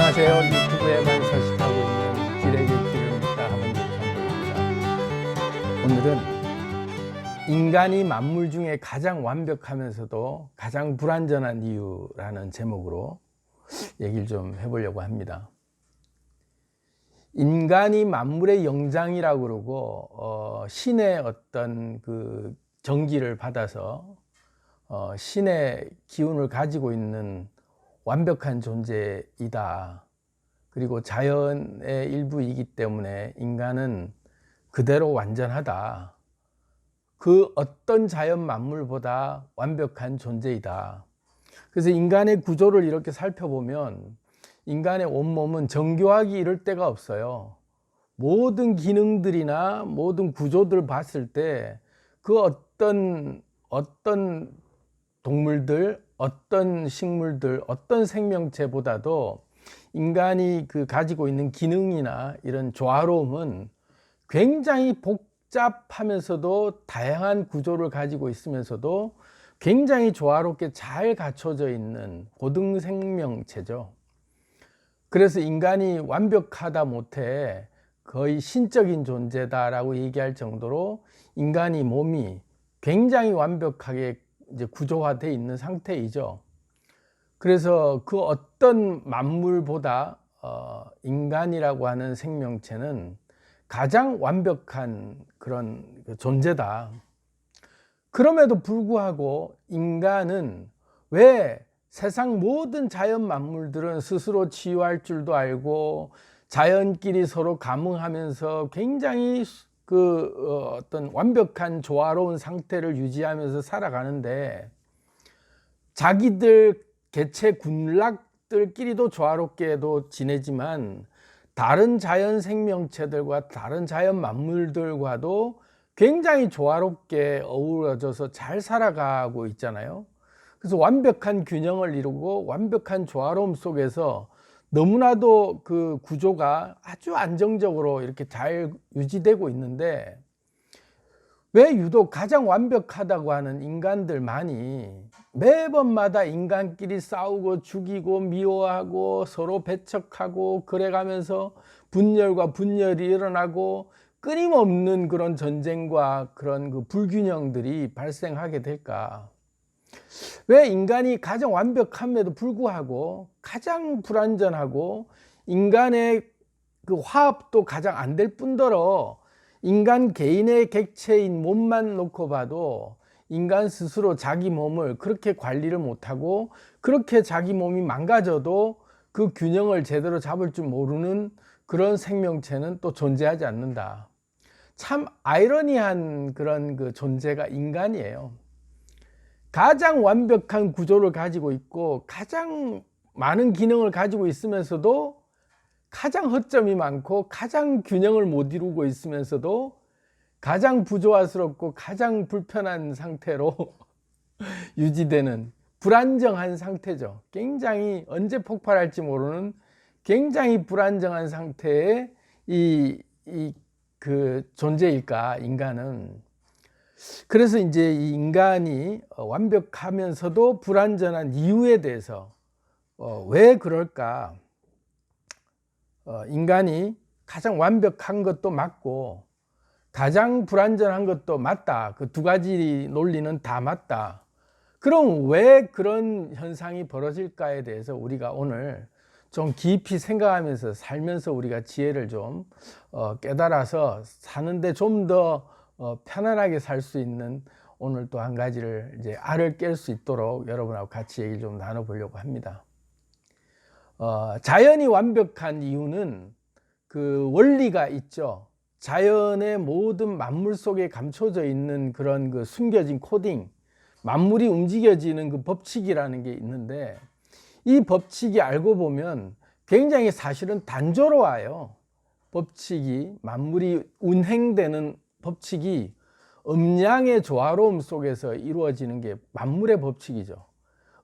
안녕하세요. 유튜브에만 서식하고 있는 길에게 길을 묻다 하문입니다. 오늘은 인간이 만물 중에 가장 완벽하면서도 가장 불완전한 이유라는 제목으로 얘기를 좀 해보려고 합니다. 인간이 만물의 영장이라고 그러고 신의 어떤 그 정기를 받아서 신의 기운을 가지고 있는 완벽한 존재이다. 그리고 자연의 일부이기 때문에 인간은 그대로 완전하다. 그 어떤 자연 만물보다 완벽한 존재이다. 그래서 인간의 구조를 이렇게 살펴보면 인간의 온몸은 정교하기 이를 데가 없어요. 모든 기능들이나 모든 구조들을 봤을 때 그 어떤 동물들, 어떤 식물들, 어떤 생명체보다도 인간이 가지고 있는 기능이나 이런 조화로움은 굉장히 복잡하면서도 다양한 구조를 가지고 있으면서도 굉장히 조화롭게 잘 갖춰져 있는 고등 생명체죠. 그래서 인간이 완벽하다 못해 거의 신적인 존재다라고 얘기할 정도로 인간이 몸이 굉장히 완벽하게 이제 구조화되어 있는 상태이죠. 그래서 그 어떤 만물보다 인간이라고 하는 생명체는 가장 완벽한 그런 존재다. 그럼에도 불구하고 인간은 왜 세상 모든 자연 만물들은 스스로 치유할 줄도 알고 자연끼리 서로 감응하면서 굉장히 어떤 완벽한 조화로운 상태를 유지하면서 살아가는데 자기들 개체 군락들끼리도 조화롭게도 지내지만 다른 자연 생명체들과 다른 자연 만물들과도 굉장히 조화롭게 어우러져서 잘 살아가고 있잖아요. 그래서 완벽한 균형을 이루고 완벽한 조화로움 속에서 너무나도 그 구조가 아주 안정적으로 이렇게 잘 유지되고 있는데 왜 유독 가장 완벽하다고 하는 인간들만이 매번마다 인간끼리 싸우고 죽이고 미워하고 서로 배척하고 그래가면서 분열과 분열이 일어나고 끊임없는 그런 전쟁과 그런 그 불균형들이 발생하게 될까? 왜 인간이 가장 완벽함에도 불구하고 가장 불완전하고 인간의 그 화합도 가장 안 될 뿐더러 인간 개인의 객체인 몸만 놓고 봐도 인간 스스로 자기 몸을 그렇게 관리를 못하고 그렇게 자기 몸이 망가져도 그 균형을 제대로 잡을 줄 모르는 그런 생명체는 또 존재하지 않는다. 참 아이러니한 그런 그 존재가 인간이에요. 가장 완벽한 구조를 가지고 있고 가장 많은 기능을 가지고 있으면서도 가장 허점이 많고 가장 균형을 못 이루고 있으면서도 가장 부조화스럽고 가장 불편한 상태로 유지되는 불안정한 상태죠. 굉장히 언제 폭발할지 모르는 굉장히 불안정한 상태의 그 존재일까, 인간은. 그래서 이제 이 인간이 완벽하면서도 불완전한 이유에 대해서 왜 그럴까? 인간이 가장 완벽한 것도 맞고 가장 불완전한 것도 맞다. 그 두 가지 논리는 다 맞다. 그럼 왜 그런 현상이 벌어질까에 대해서 우리가 오늘 좀 깊이 생각하면서 살면서 우리가 지혜를 좀 깨달아서 사는데 좀 더 편안하게 살 수 있는 오늘 또 한 가지를 이제 알을 깰 수 있도록 여러분하고 같이 얘기를 좀 나눠보려고 합니다. 자연이 완벽한 이유는 그 원리가 있죠. 자연의 모든 만물 속에 감춰져 있는 그런 그 숨겨진 코딩, 만물이 움직여지는 그 법칙이라는 게 있는데 이 법칙이 알고 보면 굉장히 사실은 단조로워요. 법칙이, 만물이 운행되는 법칙이 음양의 조화로움 속에서 이루어지는 게 만물의 법칙이죠.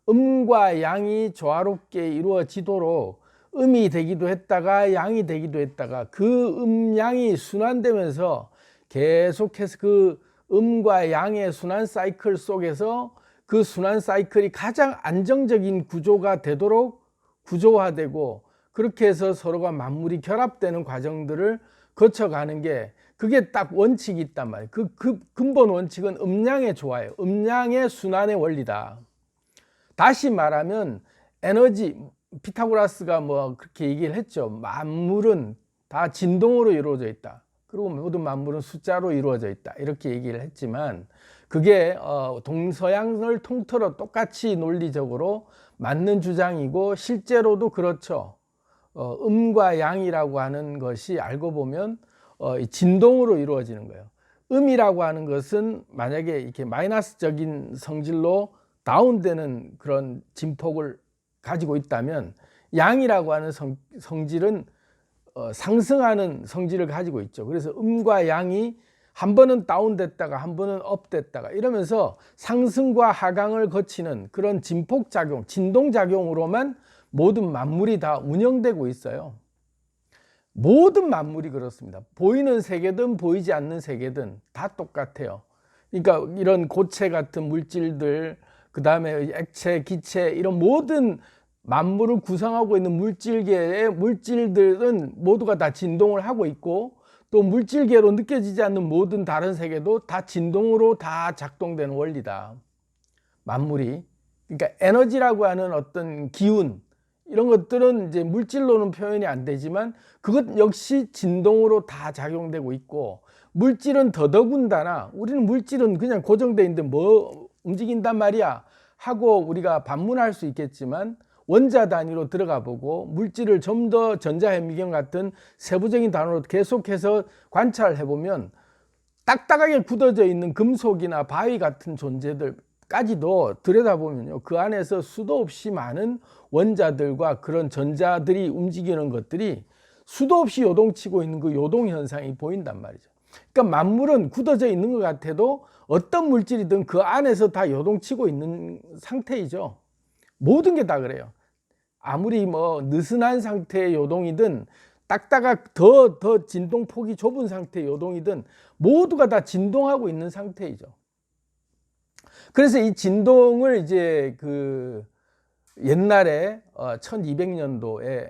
음과 양이 조화롭게 이루어지도록 음이 되기도 했다가 양이 되기도 했다가 그 음양이 순환되면서 계속해서 그 음과 양의 순환 사이클 속에서 그 순환 사이클이 가장 안정적인 구조가 되도록 구조화되고 그렇게 해서 서로가 만물이 결합되는 과정들을 거쳐가는 게 그게 딱 원칙이 있단 말이에요. 그 근본 원칙은 음양의 조화예요. 음양의 순환의 원리다. 다시 말하면 에너지, 피타고라스가 뭐 그렇게 얘기를 했죠. 만물은 다 진동으로 이루어져 있다. 그리고 모든 만물은 숫자로 이루어져 있다. 이렇게 얘기를 했지만 그게 동서양을 통틀어 똑같이 논리적으로 맞는 주장이고 실제로도 그렇죠. 음과 양이라고 하는 것이 알고 보면 진동으로 이루어지는 거예요. 음이라고 하는 것은 만약에 이렇게 마이너스적인 성질로 다운되는 그런 진폭을 가지고 있다면 양이라고 하는 성질은 상승하는 성질을 가지고 있죠. 그래서 음과 양이 한 번은 다운됐다가 한 번은 업됐다가 이러면서 상승과 하강을 거치는 그런 진폭작용, 진동작용으로만 모든 만물이 다 운영되고 있어요. 모든 만물이 그렇습니다. 보이는 세계든 보이지 않는 세계든 다 똑같아요. 그러니까 이런 고체 같은 물질들, 그 다음에 액체, 기체 이런 모든 만물을 구성하고 있는 물질계의 물질들은 모두가 다 진동을 하고 있고 또 물질계로 느껴지지 않는 모든 다른 세계도 다 진동으로 다 작동되는 원리다. 만물이. 그러니까 에너지라고 하는 어떤 기운 이런 것들은 이제 물질로는 표현이 안 되지만 그것 역시 진동으로 다 작용되고 있고 물질은 더더군다나 우리는 물질은 그냥 고정되어 있는데 뭐 움직인단 말이야 하고 우리가 반문할 수 있겠지만 원자 단위로 들어가 보고 물질을 좀 더 전자현미경 같은 세부적인 단어로 계속해서 관찰해 보면 딱딱하게 굳어져 있는 금속이나 바위 같은 존재들까지도 들여다보면요 그 안에서 수도 없이 많은 원자들과 그런 전자들이 움직이는 것들이 수도 없이 요동치고 있는 그 요동 현상이 보인단 말이죠. 그러니까 만물은 굳어져 있는 것 같아도 어떤 물질이든 그 안에서 다 요동치고 있는 상태이죠. 모든 게 다 그래요. 아무리 뭐 느슨한 상태의 요동이든 딱딱한 더 진동폭이 좁은 상태의 요동이든 모두가 다 진동하고 있는 상태이죠. 그래서 이 진동을 이제 그 옛날에 1200년도에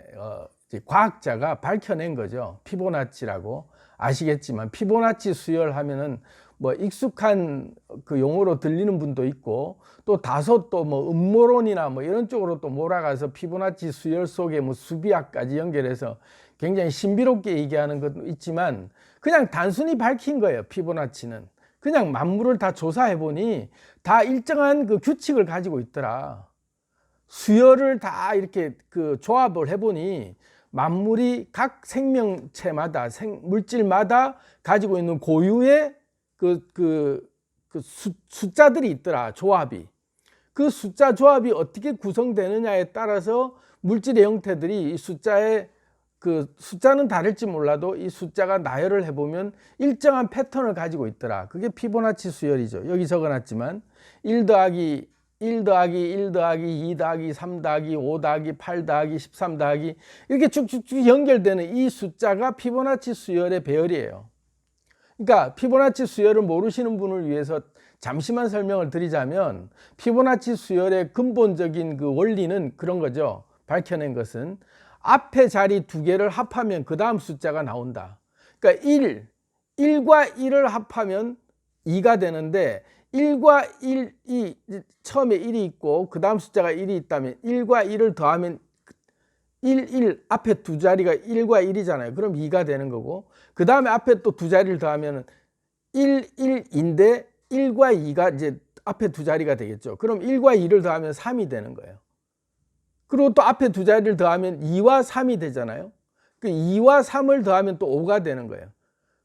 과학자가 밝혀낸 거죠. 피보나치라고 아시겠지만 피보나치 수열하면은 뭐 익숙한 그 용어로 들리는 분도 있고 또 다소 또 뭐 음모론이나 뭐 이런 쪽으로 또 몰아가서 피보나치 수열 속에 뭐 수비학까지 연결해서 굉장히 신비롭게 얘기하는 것도 있지만 그냥 단순히 밝힌 거예요. 피보나치는 그냥 만물을 다 조사해 보니 다 일정한 그 규칙을 가지고 있더라. 수열을 다 이렇게 그 조합을 해보니 만물이 각 생명체마다 물질마다 가지고 있는 고유의 숫자들이 있더라. 조합이. 그 숫자 조합이 어떻게 구성되느냐에 따라서 물질의 형태들이 이 숫자는 다를지 몰라도 이 숫자가 나열을 해보면 일정한 패턴을 가지고 있더라. 그게 피보나치 수열이죠. 여기 적어놨지만 1 더하기 1 더하기 1 더하기 2 더하기 3 더하기 5 더하기 8 더하기 13 더하기 이렇게 쭉쭉쭉 연결되는 이 숫자가 피보나치 수열의 배열이에요. 그러니까 피보나치 수열을 모르시는 분을 위해서 잠시만 설명을 드리자면 피보나치 수열의 근본적인 그 원리는 그런 거죠. 밝혀낸 것은 앞에 자리 두 개를 합하면 그 다음 숫자가 나온다. 그러니까 1과 1을 합하면 2가 되는데 1과 1이 처음에 1이 있고 그 다음 숫자가 1이 있다면 1과 1을 더하면 1 앞에 두 자리가 1과 1이잖아요. 그럼 2가 되는 거고 그 다음에 앞에 또 두 자리를 더하면 1인데 1과 2가 이제 앞에 두 자리가 되겠죠. 그럼 1과 2를 더하면 3이 되는 거예요. 그리고 또 앞에 두 자리를 더하면 2와 3이 되잖아요. 그 2와 3을 더하면 또 5가 되는 거예요.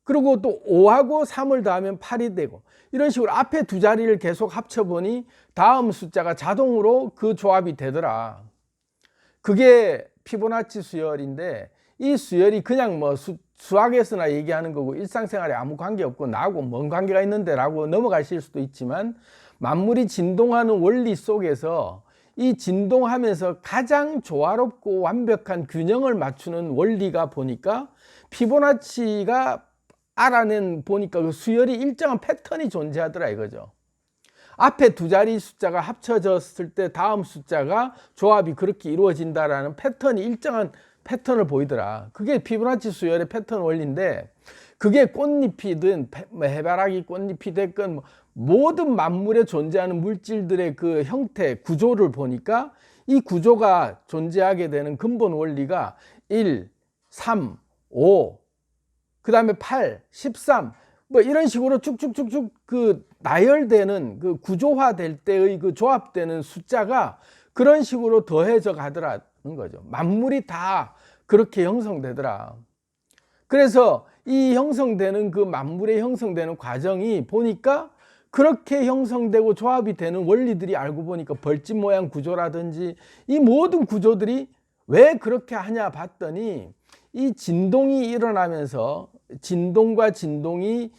그리고 또 5하고 3을 더하면 8이 되고 이런 식으로 앞에 두 자리를 계속 합쳐보니 다음 숫자가 자동으로 그 조합이 되더라. 그게 피보나치 수열인데 이 수열이 그냥 뭐 수학에서나 얘기하는 거고 일상생활에 아무 관계없고 나하고 뭔 관계가 있는데 라고 넘어가실 수도 있지만 만물이 진동하는 원리 속에서 이 진동하면서 가장 조화롭고 완벽한 균형을 맞추는 원리가 보니까 피보나치가 알아낸 보니까 그 수열이 일정한 패턴이 존재하더라 이거죠. 앞에 두 자리 숫자가 합쳐졌을 때 다음 숫자가 조합이 그렇게 이루어진다라는 패턴이 일정한 패턴을 보이더라. 그게 피부나치 수열의 패턴 원리인데, 그게 꽃잎이든 해바라기 꽃잎이 됐건 모든 만물에 존재하는 물질들의 그 형태, 구조를 보니까 이 구조가 존재하게 되는 근본 원리가 1, 3, 5, 그 다음에 8, 13, 뭐 이런 식으로 쭉쭉쭉쭉 그 나열되는 그 구조화될 때의 그 조합되는 숫자가 그런 식으로 더해져 가더라는 거죠. 만물이 다 그렇게 형성되더라. 그래서 이 형성되는 그 만물의 형성되는 과정이 보니까 그렇게 형성되고 조합이 되는 원리들이 알고 보니까 벌집 모양 구조라든지 이 모든 구조들이 왜 그렇게 하냐 봤더니 이 진동이 일어나면서 진동과 진동이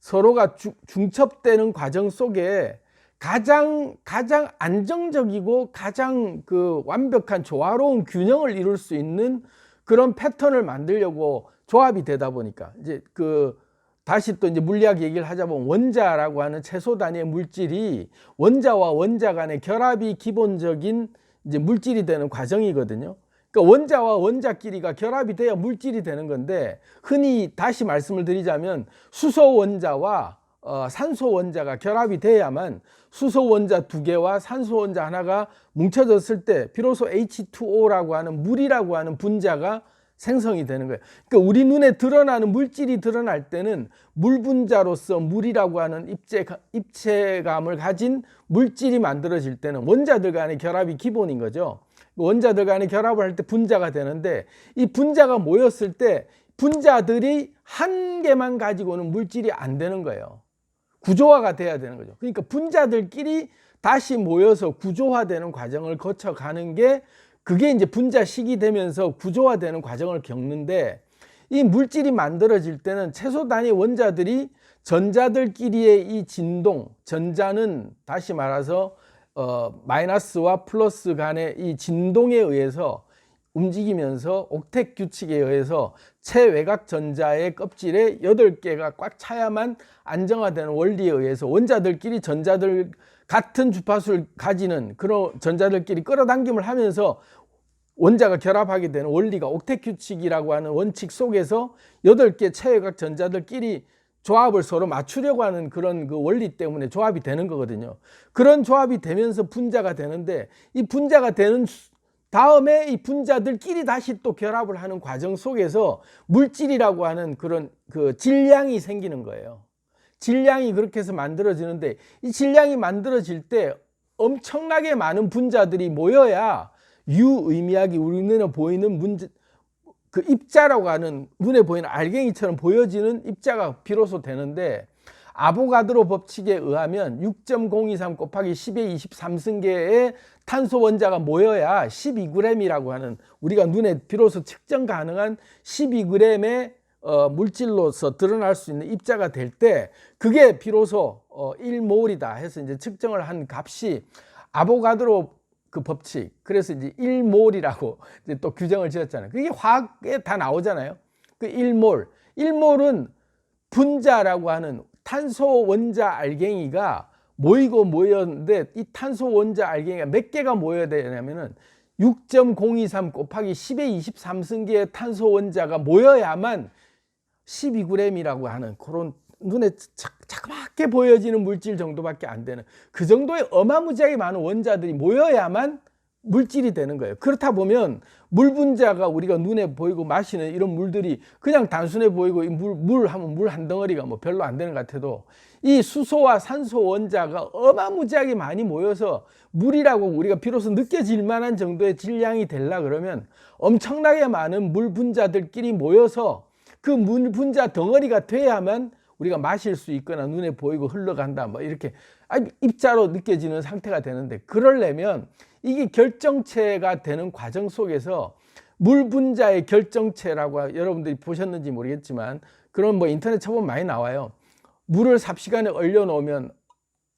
서로가 중첩되는 과정 속에 가장 안정적이고 가장 그 완벽한 조화로운 균형을 이룰 수 있는 그런 패턴을 만들려고 조합이 되다 보니까 이제 그 다시 또 이제 물리학 얘기를 하자 보면 원자라고 하는 최소 단위의 물질이 원자와 원자 간의 결합이 기본적인 이제 물질이 되는 과정이거든요. 그러니까 원자와 원자끼리가 결합이 돼야 물질이 되는 건데, 흔히 다시 말씀을 드리자면 수소 원자와 산소 원자가 결합이 돼야만 수소 원자 2개와 산소 원자 하나가 뭉쳐졌을 때 비로소 H2O라고 하는 물이라고 하는 분자가 생성이 되는 거예요. 그러니까 우리 눈에 드러나는 물질이 드러날 때는 물 분자로서 물이라고 하는 입체감을 가진 물질이 만들어질 때는 원자들 간의 결합이 기본인 거죠. 원자들 간의 결합을 할 때 분자가 되는데, 이 분자가 모였을 때 분자들이 한 개만 가지고는 물질이 안 되는 거예요. 구조화가 돼야 되는 거죠. 그러니까 분자들끼리 다시 모여서 구조화되는 과정을 거쳐가는 게, 그게 이제 분자식이 되면서 구조화되는 과정을 겪는데, 이 물질이 만들어질 때는 최소 단위 원자들이 전자들끼리의 이 진동, 전자는 다시 말해서 마이너스와 플러스 간의 이 진동에 의해서 움직이면서 옥텟 규칙에 의해서 최외곽 전자의 껍질에 8개가 꽉 차야만 안정화되는 원리에 의해서 원자들끼리 전자들 같은 주파수를 가지는 그런 전자들끼리 끌어당김을 하면서 원자가 결합하게 되는 원리가 옥텟 규칙이라고 하는 원칙 속에서 8개 최외곽 전자들끼리 조합을 서로 맞추려고 하는 그런 그 원리 때문에 조합이 되는 거거든요. 그런 조합이 되면서 분자가 되는데, 이 분자가 되는 다음에 이 분자들끼리 다시 또 결합을 하는 과정 속에서 물질이라고 하는 그런 그 질량이 생기는 거예요. 질량이 그렇게 해서 만들어지는데, 이 질량이 만들어질 때 엄청나게 많은 분자들이 모여야 유의미하게 우리 눈에 보이는 그 입자라고 하는 눈에 보이는 알갱이처럼 보여지는 입자가 비로소 되는데, 아보가드로 법칙에 의하면 6.023 곱하기 10의 23승계의 탄소 원자가 모여야 12g이라고 하는, 우리가 눈에 비로소 측정 가능한 12g의 물질로서 드러날 수 있는 입자가 될 때, 그게 비로소 1몰이다 해서 이제 측정을 한 값이 아보가드로 그 법칙, 그래서 이제 1몰이라고 이제 또 규정을 지었잖아요. 그게 화학에 다 나오잖아요. 그 1몰은 분자라고 하는 탄소 원자 알갱이가 모였는데, 이 탄소 원자 알갱이가 몇 개가 모여야 되냐면은 6.023 곱하기 10의 23승계의 탄소 원자가 모여야만 12g이라고 하는 그런 눈에 자그맣게 보여지는 물질 정도밖에 안 되는, 그 정도의 어마무지하게 많은 원자들이 모여야만 물질이 되는 거예요. 그렇다 보면 물 분자가 우리가 눈에 보이고 마시는 이런 물들이 그냥 단순해 보이고, 물 하면 물 한 덩어리가 뭐 별로 안 되는 것 같아도, 이 수소와 산소 원자가 어마무지하게 많이 모여서 물이라고 우리가 비로소 느껴질 만한 정도의 질량이 되려 그러면 엄청나게 많은 물 분자들끼리 모여서 그 물 분자 덩어리가 돼야만 우리가 마실 수 있거나 눈에 보이고 흘러간다, 뭐 이렇게 입자로 느껴지는 상태가 되는데, 그러려면 이게 결정체가 되는 과정 속에서 물 분자의 결정체라고 여러분들이 보셨는지 모르겠지만, 그런 뭐 인터넷 쳐보면 많이 나와요. 물을 삽시간에 얼려 놓으면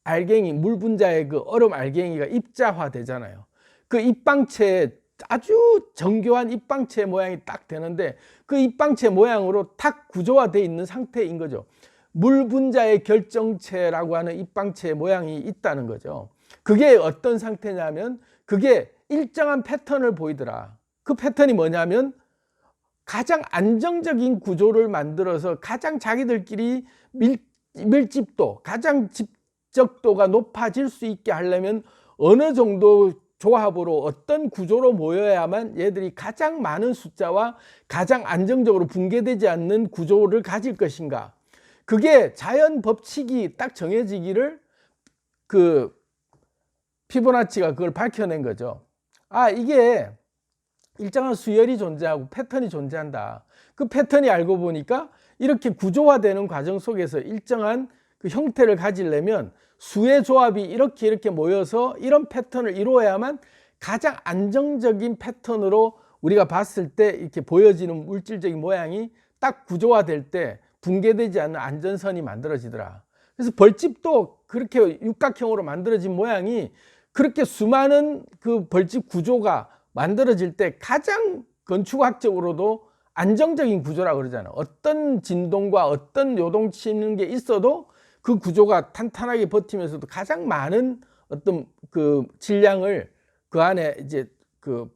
알갱이, 물 분자의 그 얼음 알갱이가 입자화 되잖아요. 그 입방체에 아주 정교한 입방체 모양이 딱 되는데, 그 입방체 모양으로 탁 구조화되어 있는 상태인 거죠. 물 분자의 결정체라고 하는 입방체 모양이 있다는 거죠. 그게 어떤 상태냐면, 그게 일정한 패턴을 보이더라. 그 패턴이 뭐냐면 가장 안정적인 구조를 만들어서 가장 자기들끼리 밀집도, 가장 집적도가 높아질 수 있게 하려면 어느 정도 조합으로 어떤 구조로 모여야만 얘들이 가장 많은 숫자와 가장 안정적으로 붕괴되지 않는 구조를 가질 것인가. 그게 자연 법칙이 딱 정해지기를 그 피보나치가 그걸 밝혀낸 거죠. 아, 이게 일정한 수열이 존재하고 패턴이 존재한다. 그 패턴이 알고 보니까 이렇게 구조화되는 과정 속에서 일정한 그 형태를 가지려면 수의 조합이 이렇게 모여서 이런 패턴을 이루어야만 가장 안정적인 패턴으로 우리가 봤을 때 이렇게 보여지는 물질적인 모양이 딱 구조화될 때 붕괴되지 않는 안전선이 만들어지더라. 그래서 벌집도 그렇게 육각형으로 만들어진 모양이 그렇게 수많은 그 벌집 구조가 만들어질 때 가장 건축학적으로도 안정적인 구조라고 그러잖아요. 어떤 진동과 어떤 요동치는 게 있어도 그 구조가 탄탄하게 버티면서도 가장 많은 어떤 그 질량을 그 안에 이제 그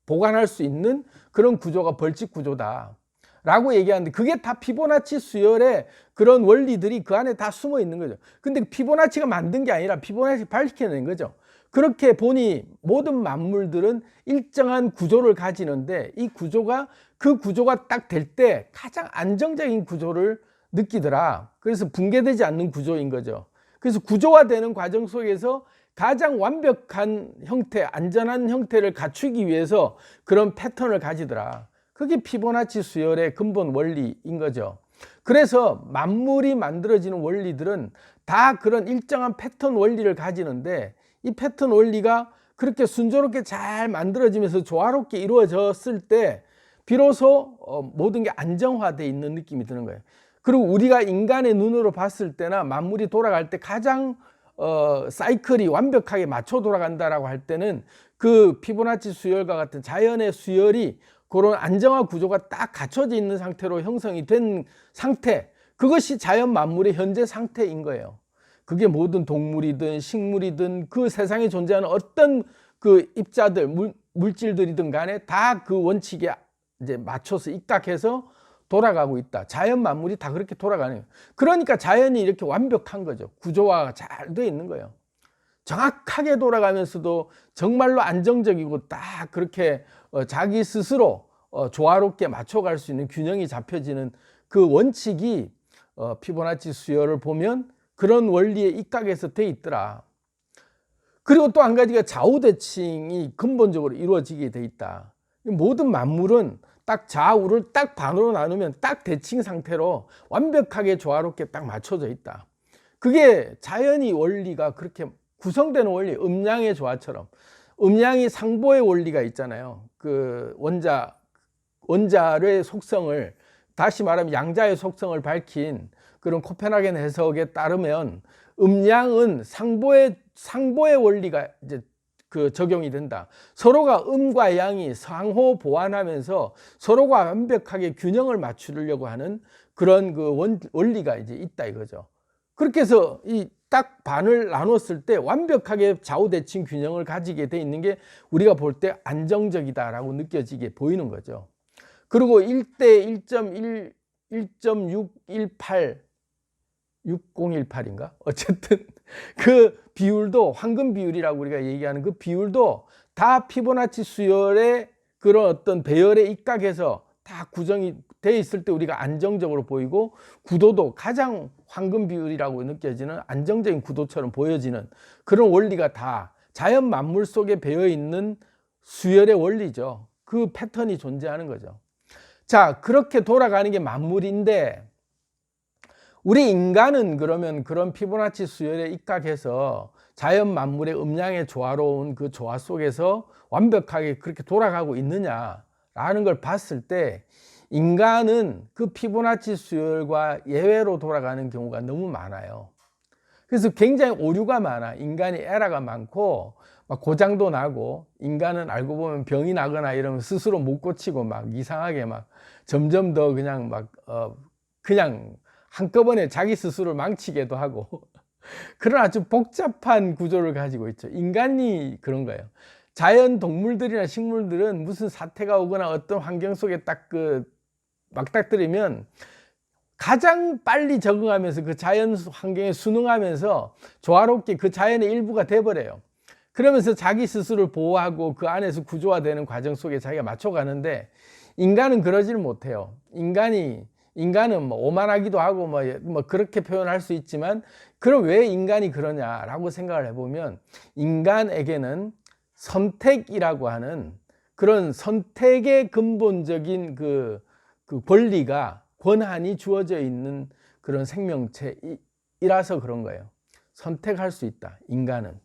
보관할 수 있는 그런 구조가 벌집 구조다 라고 얘기하는데, 그게 다 피보나치 수열의 그런 원리들이 그 안에 다 숨어 있는 거죠. 근데 피보나치가 만든 게 아니라 피보나치 밝혀낸 거죠. 그렇게 보니 모든 만물들은 일정한 구조를 가지는데 이 구조가 그 구조가 딱 될 때 가장 안정적인 구조를 느끼더라. 그래서 붕괴되지 않는 구조인 거죠. 그래서 구조화되는 과정 속에서 가장 완벽한 형태, 안전한 형태를 갖추기 위해서 그런 패턴을 가지더라. 그게 피보나치 수열의 근본 원리인 거죠. 그래서 만물이 만들어지는 원리들은 다 그런 일정한 패턴 원리를 가지는데, 이 패턴 원리가 그렇게 순조롭게 잘 만들어지면서 조화롭게 이루어졌을 때 비로소 모든 게 안정화되어 있는 느낌이 드는 거예요. 그리고 우리가 인간의 눈으로 봤을 때나 만물이 돌아갈 때 가장 사이클이 완벽하게 맞춰 돌아간다라고 할 때는 그 피보나치 수열과 같은 자연의 수열이 그런 안정화 구조가 딱 갖춰져 있는 상태로 형성이 된 상태, 그것이 자연 만물의 현재 상태인 거예요. 그게 모든 동물이든 식물이든 그 세상에 존재하는 어떤 그 입자들, 물질들이든 간에 다 그 원칙에 이제 맞춰서 입각해서 돌아가고 있다. 자연 만물이 다 그렇게 돌아가는 거예요. 그러니까 자연이 이렇게 완벽한 거죠. 구조화가 잘 되어 있는 거예요. 정확하게 돌아가면서도 정말로 안정적이고 딱 그렇게 자기 스스로 조화롭게 맞춰갈 수 있는 균형이 잡혀지는 그 원칙이 피보나치 수열을 보면 그런 원리에 입각해서 돼 있더라. 그리고 또 한 가지가 좌우대칭이 근본적으로 이루어지게 돼 있다. 모든 만물은 딱 좌우를 딱 반으로 나누면 딱 대칭 상태로 완벽하게 조화롭게 딱 맞춰져 있다. 그게 자연의 원리가 그렇게 구성되는 원리, 음양의 조화처럼. 음양이 상보의 원리가 있잖아요. 그 원자의 속성을, 다시 말하면 양자의 속성을 밝힌 그런 코펜하겐 해석에 따르면 음양은 상보의 원리가 이제 그 적용이 된다. 서로가 음과 양이 상호 보완하면서 서로가 완벽하게 균형을 맞추려고 하는 그런 그 원리가 이제 있다 이거죠. 그렇게 해서 이 딱 반을 나눴을 때 완벽하게 좌우대칭 균형을 가지게 돼 있는 게 우리가 볼 때 안정적이다라고 느껴지게 보이는 거죠. 그리고 1대 1.1, 1.618, 6018인가? 어쨌든 그 비율도 황금 비율이라고 우리가 얘기하는 그 비율도 다 피보나치 수열의 그런 어떤 배열에 입각해서 다 구성이 돼 있을 때 우리가 안정적으로 보이고, 구도도 가장 황금 비율이라고 느껴지는 안정적인 구도처럼 보여지는 그런 원리가 다 자연 만물 속에 배어 있는 수열의 원리죠. 그 패턴이 존재하는 거죠. 자, 그렇게 돌아가는 게 만물인데, 우리 인간은 그러면 그런 피보나치 수열에 입각해서 자연 만물의 음양의 조화로운 그 조화 속에서 완벽하게 그렇게 돌아가고 있느냐라는 걸 봤을 때, 인간은 그 피보나치 수열과 예외로 돌아가는 경우가 너무 많아요. 그래서 굉장히 오류가 많아. 인간이 에러가 많고 막 고장도 나고, 인간은 알고 보면 병이 나거나 이러면 스스로 못 고치고 막 이상하게 막 점점 더 그냥 막 그냥 한꺼번에 자기 스스로를 망치게도 하고 그런 아주 복잡한 구조를 가지고 있죠. 인간이 그런 거예요. 자연 동물들이나 식물들은 무슨 사태가 오거나 어떤 환경 속에 딱 막닥뜨리면 가장 빨리 적응하면서 그 자연 환경에 순응하면서 조화롭게 그 자연의 일부가 돼버려요. 그러면서 자기 스스로를 보호하고 그 안에서 구조화되는 과정 속에 자기가 맞춰가는데, 인간은 그러지를 못해요. 인간은 뭐 오만하기도 하고 뭐 그렇게 표현할 수 있지만, 그럼 왜 인간이 그러냐라고 생각을 해보면, 인간에게는 선택이라고 하는 그런 선택의 근본적인 그 권리가, 권한이 주어져 있는 그런 생명체이라서 그런 거예요. 선택할 수 있다, 인간은.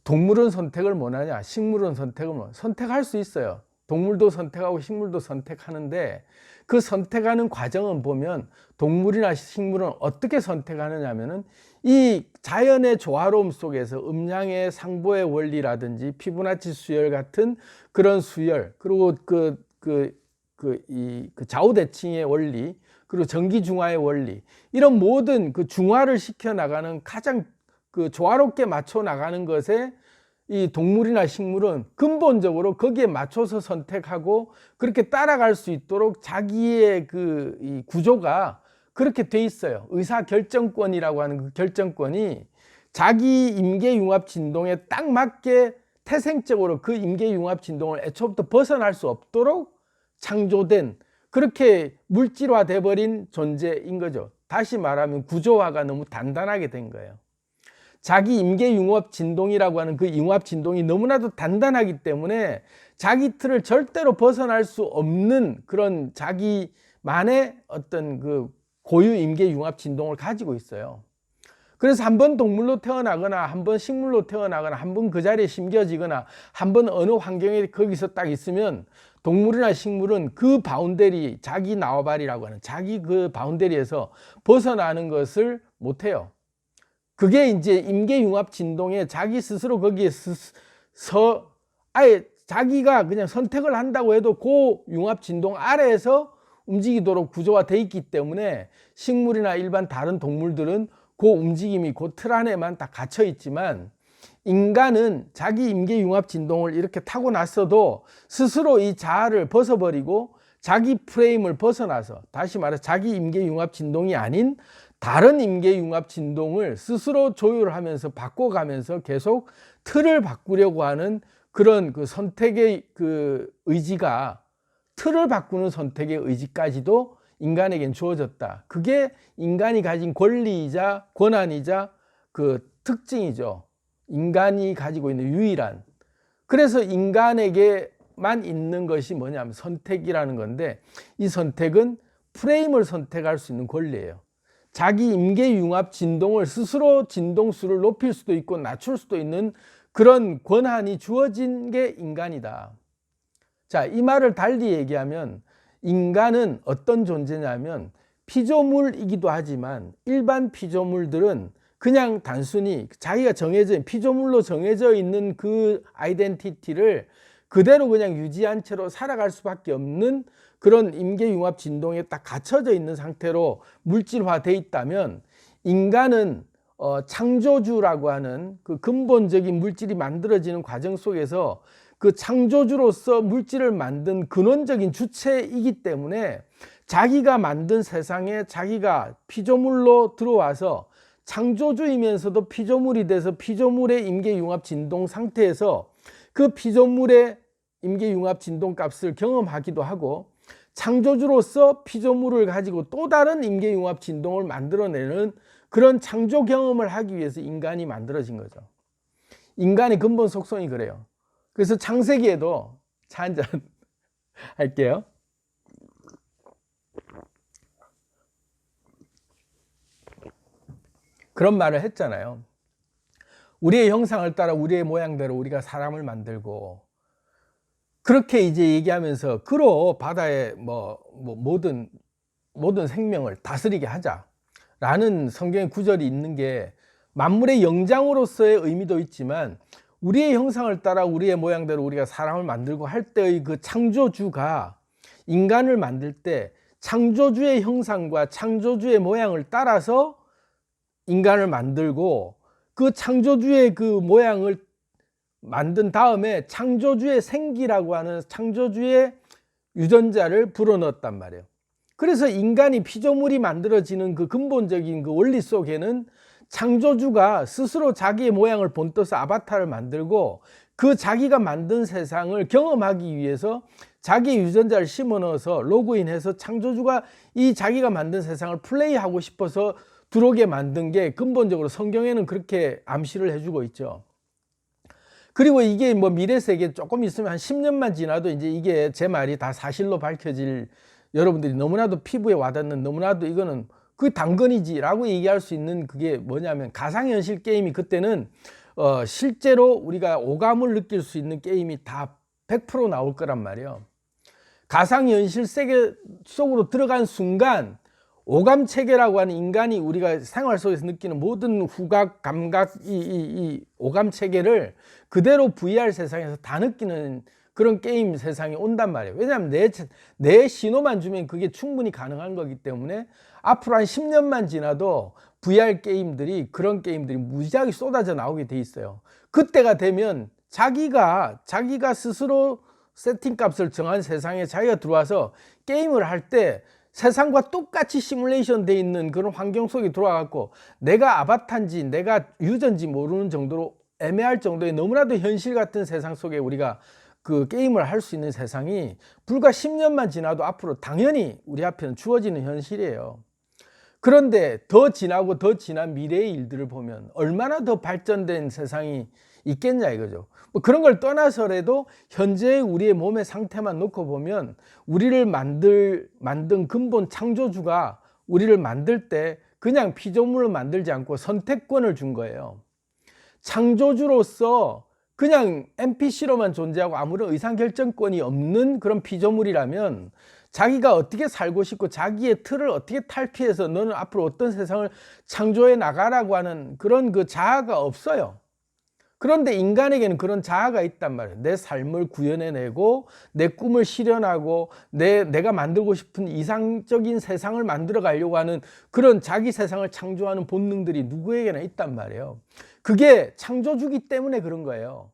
동물은 선택을 못하냐? 식물은 선택할 수 있어요. 동물도 선택하고 식물도 선택하는데, 그 선택하는 과정은 보면 동물이나 식물은 어떻게 선택하느냐 하면은, 이 자연의 조화로움 속에서 음양의 상보의 원리라든지 피부나치 수열 같은 그런 수열, 그리고 그 좌우대칭의 원리, 그리고 전기중화의 원리, 이런 모든 그 중화를 시켜 나가는, 가장 그 조화롭게 맞춰 나가는 것에 이 동물이나 식물은 근본적으로 거기에 맞춰서 선택하고 그렇게 따라갈 수 있도록 자기의 이 구조가 그렇게 돼 있어요. 의사결정권이라고 하는 그 결정권이 자기 임계융합 진동에 딱 맞게 태생적으로 그 임계융합 진동을 애초부터 벗어날 수 없도록 창조된, 그렇게 물질화돼 버린 존재인 거죠. 다시 말하면 구조화가 너무 단단하게 된 거예요. 자기 임계융합 진동이라고 하는 그 융합 진동이 너무나도 단단하기 때문에 자기 틀을 절대로 벗어날 수 없는 그런 자기만의 어떤 그 고유 임계융합 진동을 가지고 있어요. 그래서 한번 동물로 태어나거나 한번 식물로 태어나거나 한번 그 자리에 심겨지거나 한번 어느 환경에 거기서 딱 있으면, 동물이나 식물은 그 바운더리, 자기 나와바리라고 하는 자기 그 바운더리에서 벗어나는 것을 못해요. 그게 이제 임계융합 진동에 자기 스스로 거기에 아예 자기가 그냥 선택을 한다고 해도 그 융합 진동 아래에서 움직이도록 구조가 돼 있기 때문에, 식물이나 일반 다른 동물들은 그 움직임이 그 틀 안에만 다 갇혀 있지만, 인간은 자기 임계융합 진동을 이렇게 타고 났어도 스스로 이 자아를 벗어버리고 자기 프레임을 벗어나서, 다시 말해 자기 임계융합 진동이 아닌 다른 임계융합 진동을 스스로 조율하면서 바꿔가면서 계속 틀을 바꾸려고 하는 그런 그 선택의 그 의지가, 틀을 바꾸는 선택의 의지까지도 인간에겐 주어졌다. 그게 인간이 가진 권리이자 권한이자 그 특징이죠. 인간이 가지고 있는 유일한. 그래서 인간에게만 있는 것이 뭐냐면 선택이라는 건데, 이 선택은 프레임을 선택할 수 있는 권리예요. 자기 임계융합 진동을 스스로 진동수를 높일 수도 있고 낮출 수도 있는 그런 권한이 주어진 게 인간이다. 자, 이 말을 달리 얘기하면, 인간은 어떤 존재냐면 피조물이기도 하지만, 일반 피조물들은 그냥 단순히 자기가 피조물로 정해져 있는 그 아이덴티티를 그대로 그냥 유지한 채로 살아갈 수밖에 없는 그런 임계융합 진동에 딱 갇혀져 있는 상태로 물질화돼 있다면, 인간은 창조주라고 하는 그 근본적인 물질이 만들어지는 과정 속에서 그 창조주로서 물질을 만든 근원적인 주체이기 때문에, 자기가 만든 세상에 자기가 피조물로 들어와서 창조주이면서도 피조물이 돼서 피조물의 임계융합 진동 상태에서 그 피조물의 임계융합 진동 값을 경험하기도 하고, 창조주로서 피조물을 가지고 또 다른 임계융합 진동을 만들어내는 그런 창조 경험을 하기 위해서 인간이 만들어진 거죠. 인간의 근본 속성이 그래요. 그래서 창세기에도 차 한잔 할게요. 그런 말을 했잖아요. 우리의 형상을 따라 우리의 모양대로 우리가 사람을 만들고, 그렇게 이제 얘기하면서 그로 바다의 모든 생명을 다스리게 하자라는 성경의 구절이 있는 게, 만물의 영장으로서의 의미도 있지만, 우리의 형상을 따라 우리의 모양대로 우리가 사람을 만들고 할 때의 그 창조주가 인간을 만들 때 창조주의 형상과 창조주의 모양을 따라서 인간을 만들고, 그 창조주의 그 모양을 만든 다음에 창조주의 생기라고 하는 창조주의 유전자를 불어넣었단 말이에요. 그래서 인간이 피조물이 만들어지는 그 근본적인 그 원리 속에는 창조주가 스스로 자기의 모양을 본떠서 아바타를 만들고 그 자기가 만든 세상을 경험하기 위해서 자기의 유전자를 심어 넣어서 로그인해서 창조주가 이 자기가 만든 세상을 플레이하고 싶어서 들어오게 만든 게 근본적으로 성경에는 그렇게 암시를 해주고 있죠. 그리고 이게 뭐 미래 세계 조금 있으면 한 10년만 지나도 이제 이게 제 말이 다 사실로 밝혀질, 여러분들이 너무나도 피부에 와닿는, 너무나도 이거는 그 당근이지라고 얘기할 수 있는 그게 뭐냐면 가상현실 게임이 그때는 실제로 우리가 오감을 느낄 수 있는 게임이 다 100% 나올 거란 말이에요. 가상현실 세계 속으로 들어간 순간 오감 체계라고 하는 인간이 우리가 생활 속에서 느끼는 모든 후각, 감각, 이 오감 체계를 그대로 VR 세상에서 다 느끼는 그런 게임 세상이 온단 말이에요. 왜냐하면 내 신호만 주면 그게 충분히 가능한 거기 때문에 앞으로 한 10년만 지나도 VR 게임들이, 그런 게임들이 무지하게 쏟아져 나오게 돼 있어요. 그때가 되면 자기가 스스로 세팅값을 정한 세상에 자기가 들어와서 게임을 할 때 세상과 똑같이 시뮬레이션 돼 있는 그런 환경 속에 들어와갖고 내가 아바타인지 내가 유저인지 모르는 정도로 애매할 정도의 너무나도 현실 같은 세상 속에 우리가 그 게임을 할 수 있는 세상이 불과 10년만 지나도 앞으로 당연히 우리 앞에는 주어지는 현실이에요. 그런데 더 지나고 더 지난 미래의 일들을 보면 얼마나 더 발전된 세상이 있겠냐 이거죠. 뭐 그런 걸 떠나서라도 현재의 우리의 몸의 상태만 놓고 보면 우리를 만든 근본 창조주가 우리를 만들 때 그냥 피조물을 만들지 않고 선택권을 준 거예요. 창조주로서 그냥 NPC로만 존재하고 아무런 의사결정권이 없는 그런 피조물이라면 자기가 어떻게 살고 싶고 자기의 틀을 어떻게 탈피해서 너는 앞으로 어떤 세상을 창조해 나가라고 하는 그런 그 자아가 없어요. 그런데 인간에게는 그런 자아가 있단 말이에요. 내 삶을 구현해내고 내 꿈을 실현하고 내가 만들고 싶은 이상적인 세상을 만들어 가려고 하는 그런 자기 세상을 창조하는 본능들이 누구에게나 있단 말이에요. 그게 창조주기 때문에 그런 거예요.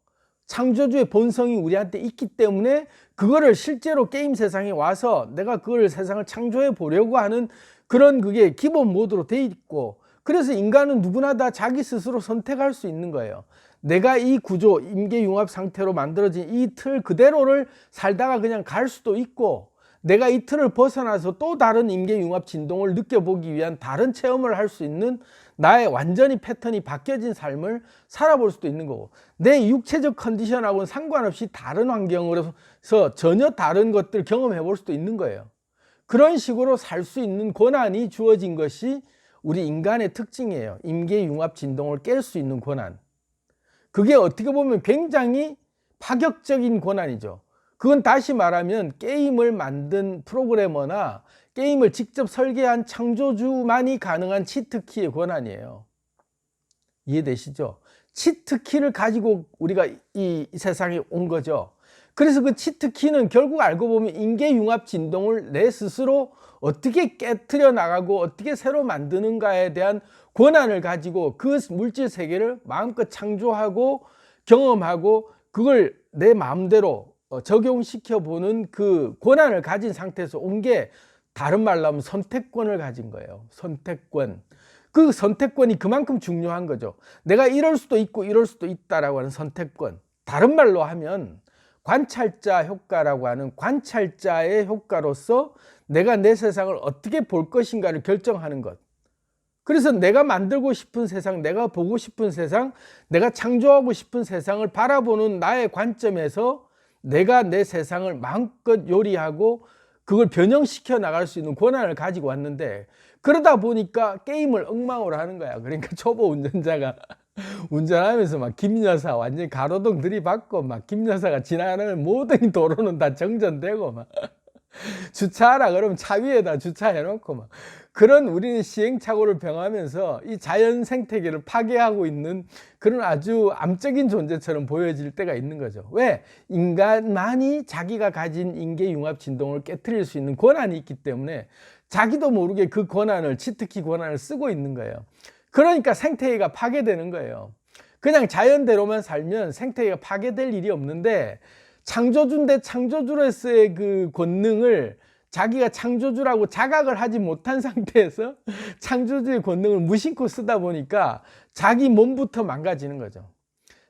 창조주의 본성이 우리한테 있기 때문에 그거를 실제로 게임 세상에 와서 내가 그걸 세상을 창조해 보려고 하는 그런 그게 기본 모드로 돼 있고, 그래서 인간은 누구나 다 자기 스스로 선택할 수 있는 거예요. 내가 이 구조, 임계융합 상태로 만들어진 이 틀 그대로를 살다가 그냥 갈 수도 있고, 내가 이 틀을 벗어나서 또 다른 임계융합 진동을 느껴보기 위한 다른 체험을 할 수 있는 나의 완전히 패턴이 바뀌어진 삶을 살아볼 수도 있는 거고, 내 육체적 컨디션하고는 상관없이 다른 환경으로서 전혀 다른 것들 경험해 볼 수도 있는 거예요. 그런 식으로 살 수 있는 권한이 주어진 것이 우리 인간의 특징이에요. 임계융합 진동을 깰 수 있는 권한. 그게 어떻게 보면 굉장히 파격적인 권한이죠. 그건 다시 말하면 게임을 만든 프로그래머나 게임을 직접 설계한 창조주만이 가능한 치트키의 권한이에요. 이해되시죠? 치트키를 가지고 우리가 이 세상에 온 거죠. 그래서 그 치트키는 결국 알고 보면 임계융합 진동을 내 스스로 어떻게 깨트려 나가고 어떻게 새로 만드는가에 대한 권한을 가지고 그 물질 세계를 마음껏 창조하고 경험하고 그걸 내 마음대로 적용시켜 보는 그 권한을 가진 상태에서 온 게, 다른 말로 하면 선택권을 가진 거예요. 선택권. 그 선택권이 그만큼 중요한 거죠. 내가 이럴 수도 있고 이럴 수도 있다라고 하는 선택권. 다른 말로 하면 관찰자 효과라고 하는 관찰자의 효과로서 내가 내 세상을 어떻게 볼 것인가를 결정하는 것. 그래서 내가 만들고 싶은 세상, 내가 보고 싶은 세상, 내가 창조하고 싶은 세상을 바라보는 나의 관점에서 내가 내 세상을 마음껏 요리하고 그걸 변형시켜 나갈 수 있는 권한을 가지고 왔는데, 그러다 보니까 게임을 엉망으로 하는 거야. 그러니까 초보 운전자가 운전하면서 막 김여사 완전히 가로등 들이받고 막 김여사가 지나가는 모든 도로는 다 정전되고 막 주차하라 그러면 차 위에다 주차해놓고 막 그런, 우리는 시행착오를 병하면서 이 자연 생태계를 파괴하고 있는 그런 아주 암적인 존재처럼 보여질 때가 있는 거죠. 왜? 인간만이 자기가 가진 임계융합 진동을 깨트릴 수 있는 권한이 있기 때문에 자기도 모르게 그 권한을, 치트키 권한을 쓰고 있는 거예요. 그러니까 생태계가 파괴되는 거예요. 그냥 자연대로만 살면 생태계가 파괴될 일이 없는데, 창조주인데 창조주로서의 그 권능을 자기가 창조주라고 자각을 하지 못한 상태에서 창조주의 권능을 무심코 쓰다 보니까 자기 몸부터 망가지는 거죠.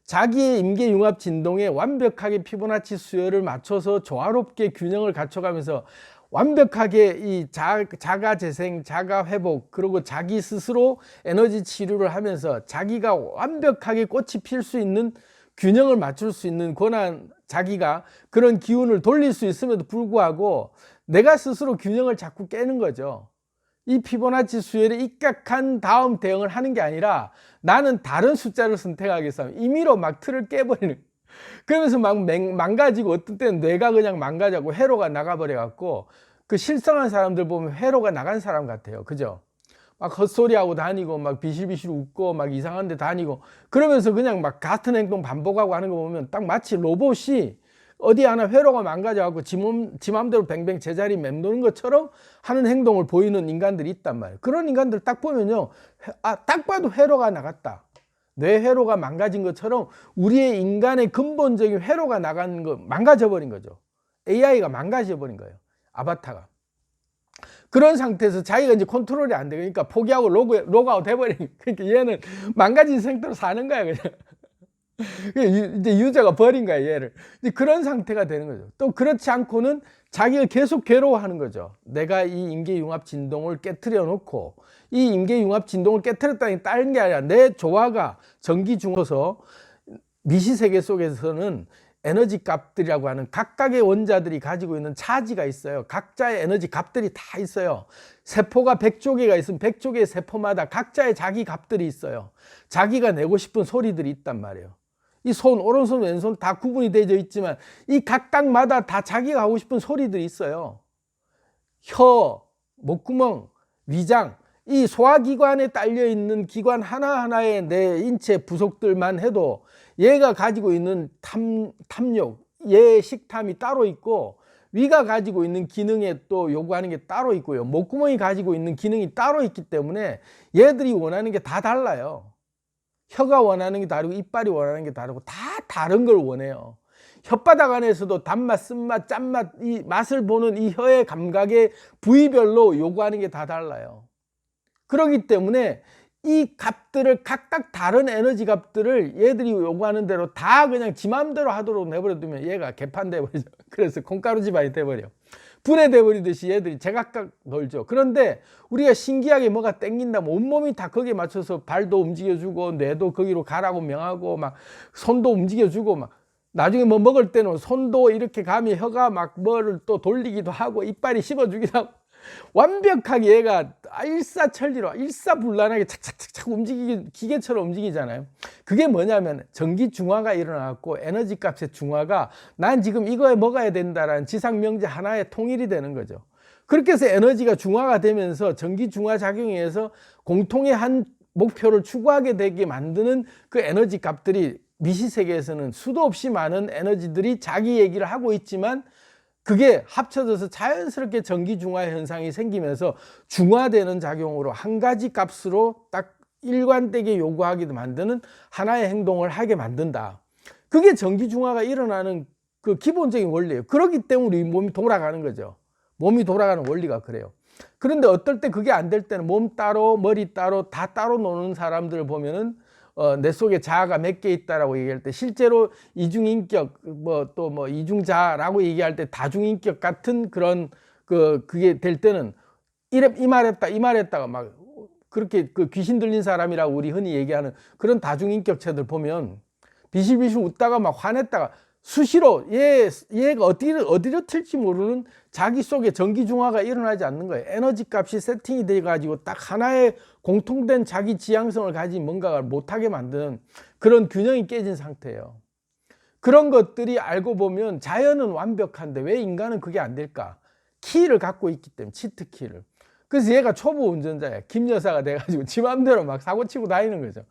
자기의 임계융합 진동에 완벽하게 피보나치 수열을 맞춰서 조화롭게 균형을 갖춰가면서 완벽하게 이 자가 재생, 자가 회복, 그리고 자기 스스로 에너지 치료를 하면서 자기가 완벽하게 꽃이 필 수 있는 균형을 맞출 수 있는 권한, 자기가 그런 기운을 돌릴 수 있음에도 불구하고 내가 스스로 균형을 자꾸 깨는 거죠. 이 피보나치 수열에 입각한 다음 대응을 하는 게 아니라 나는 다른 숫자를 선택하겠어. 임의로 막 틀을 깨버리는. 그러면서 막 망가지고, 어떤 때는 뇌가 그냥 망가져고 회로가 나가버려 갖고, 그 실성한 사람들 보면 회로가 나간 사람 같아요. 그죠? 막 헛소리하고 다니고 막 비실비실 웃고 막 이상한 데 다니고, 그러면서 그냥 막 같은 행동 반복하고 하는 거 보면 딱 마치 로봇이 어디 하나 회로가 망가져갖고 지 맘대로 뱅뱅 제자리 맴도는 것처럼 하는 행동을 보이는 인간들이 있단 말이에요. 그런 인간들 딱 보면요, 딱 봐도 회로가 나갔다, 뇌 회로가 망가진 것처럼 우리의 인간의 근본적인 회로가 나간 거, 망가져 버린 거죠. AI가 망가져 버린 거예요, 아바타가. 그런 상태에서 자기가 이제 컨트롤이 안 돼. 그러니까 포기하고 로그아웃 해버리니까, 그러니까 얘는 망가진 생태로 사는 거야, 그냥. 이제 유저가 버린 거야, 얘를. 이제 그런 상태가 되는 거죠. 또 그렇지 않고는 자기가 계속 괴로워하는 거죠. 내가 이 임계융합 진동을 깨트려 놓고, 이 임계융합 진동을 깨트렸다니 다른 게 아니라 내 조화가 전기 중어서 미시세계 속에서는 에너지 값들이라고 하는 각각의 원자들이 가지고 있는 차지가 있어요. 각자의 에너지 값들이 다 있어요. 세포가 100조 개가 있으면 100조 개의 세포마다 각자의 자기 값들이 있어요. 자기가 내고 싶은 소리들이 있단 말이에요. 이 손, 오른손, 왼손 다 구분이 되어 있지만 이 각각마다 다 자기가 하고 싶은 소리들이 있어요. 혀, 목구멍, 위장, 이 소화기관에 딸려있는 기관 하나하나의 내 인체 부속들만 해도 얘가 가지고 있는 탐욕, 얘의 식탐이 따로 있고, 위가 가지고 있는 기능에 또 요구하는 게 따로 있고요, 목구멍이 가지고 있는 기능이 따로 있기 때문에 얘들이 원하는 게 다 달라요. 혀가 원하는 게 다르고 이빨이 원하는 게 다르고 다 다른 걸 원해요. 혓바닥 안에서도 단맛, 쓴맛, 짠맛, 이 맛을 보는 이 혀의 감각의 부위별로 요구하는 게 다 달라요. 그렇기 때문에 이 값들을, 각각 다른 에너지 값들을 얘들이 요구하는 대로 다 그냥 지 맘대로 하도록 내버려두면 얘가 개판돼 버리죠. 그래서 콩가루 집안이 돼버려. 분해돼 버리듯이 얘들이 제각각 놀죠. 그런데 우리가 신기하게 뭐가 땡긴다면 온몸이 다 거기에 맞춰서 발도 움직여주고 뇌도 거기로 가라고 명하고 막 손도 움직여주고, 막 나중에 뭐 먹을 때는 손도 이렇게 가면 혀가 막 뭐를 또 돌리기도 하고 이빨이 씹어주기도 하고, 완벽하게 얘가 일사천리로 일사불란하게 착착착착 기계처럼 움직이잖아요. 그게 뭐냐면 전기 중화가 일어나고 에너지 값의 중화가 난 지금 이거에 먹어야 된다라는 지상명제 하나의 통일이 되는 거죠. 그렇게 해서 에너지가 중화가 되면서 전기 중화 작용에 의해서 공통의 한 목표를 추구하게 되게 만드는 그 에너지 값들이 미시세계에서는 수도 없이 많은 에너지들이 자기 얘기를 하고 있지만, 그게 합쳐져서 자연스럽게 전기 중화 현상이 생기면서 중화되는 작용으로 한 가지 값으로 딱 일관되게 요구하게 만드는 하나의 행동을 하게 만든다. 그게 전기 중화가 일어나는 그 기본적인 원리예요. 그렇기 때문에 우리 몸이 돌아가는 거죠. 몸이 돌아가는 원리가 그래요. 그런데 어떨 때 그게 안 될 때는 몸 따로 머리 따로 다 따로 노는 사람들을 보면은 내 속에 자아가 몇 개 있다라고 얘기할 때, 실제로 이중인격, 또 이중자라고 얘기할 때 다중인격 같은 그런 그게 될 때는 이 말했다가 막 그렇게 그 귀신 들린 사람이라고 우리 흔히 얘기하는 그런 다중인격체들 보면 비실비실 웃다가 막 화냈다가 수시로 얘가 어디로 튈지 모르는 자기 속에 전기 중화가 일어나지 않는 거예요. 에너지 값이 세팅이 돼 가지고 딱 하나의 공통된 자기 지향성을 가진 뭔가를 못하게 만드는 그런 균형이 깨진 상태예요. 그런 것들이 알고 보면 자연은 완벽한데 왜 인간은 그게 안 될까? 키를 갖고 있기 때문에, 치트 키를. 그래서 얘가 초보 운전자야. 김 여사가 돼가지고 지 맘대로 막 사고치고 다니는 거죠.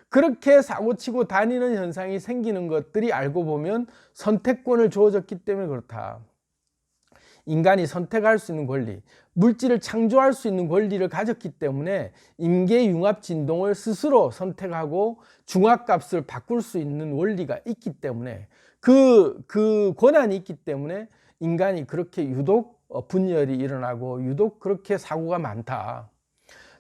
그렇게 사고치고 다니는 현상이 생기는 것들이 알고 보면 선택권을 주어졌기 때문에 그렇다. 인간이 선택할 수 있는 권리. 물질을 창조할 수 있는 권리를 가졌기 때문에 임계융합 진동을 스스로 선택하고 중합값을 바꿀 수 있는 원리가 있기 때문에 그 권한이 있기 때문에 인간이 그렇게 유독 분열이 일어나고 유독 그렇게 사고가 많다.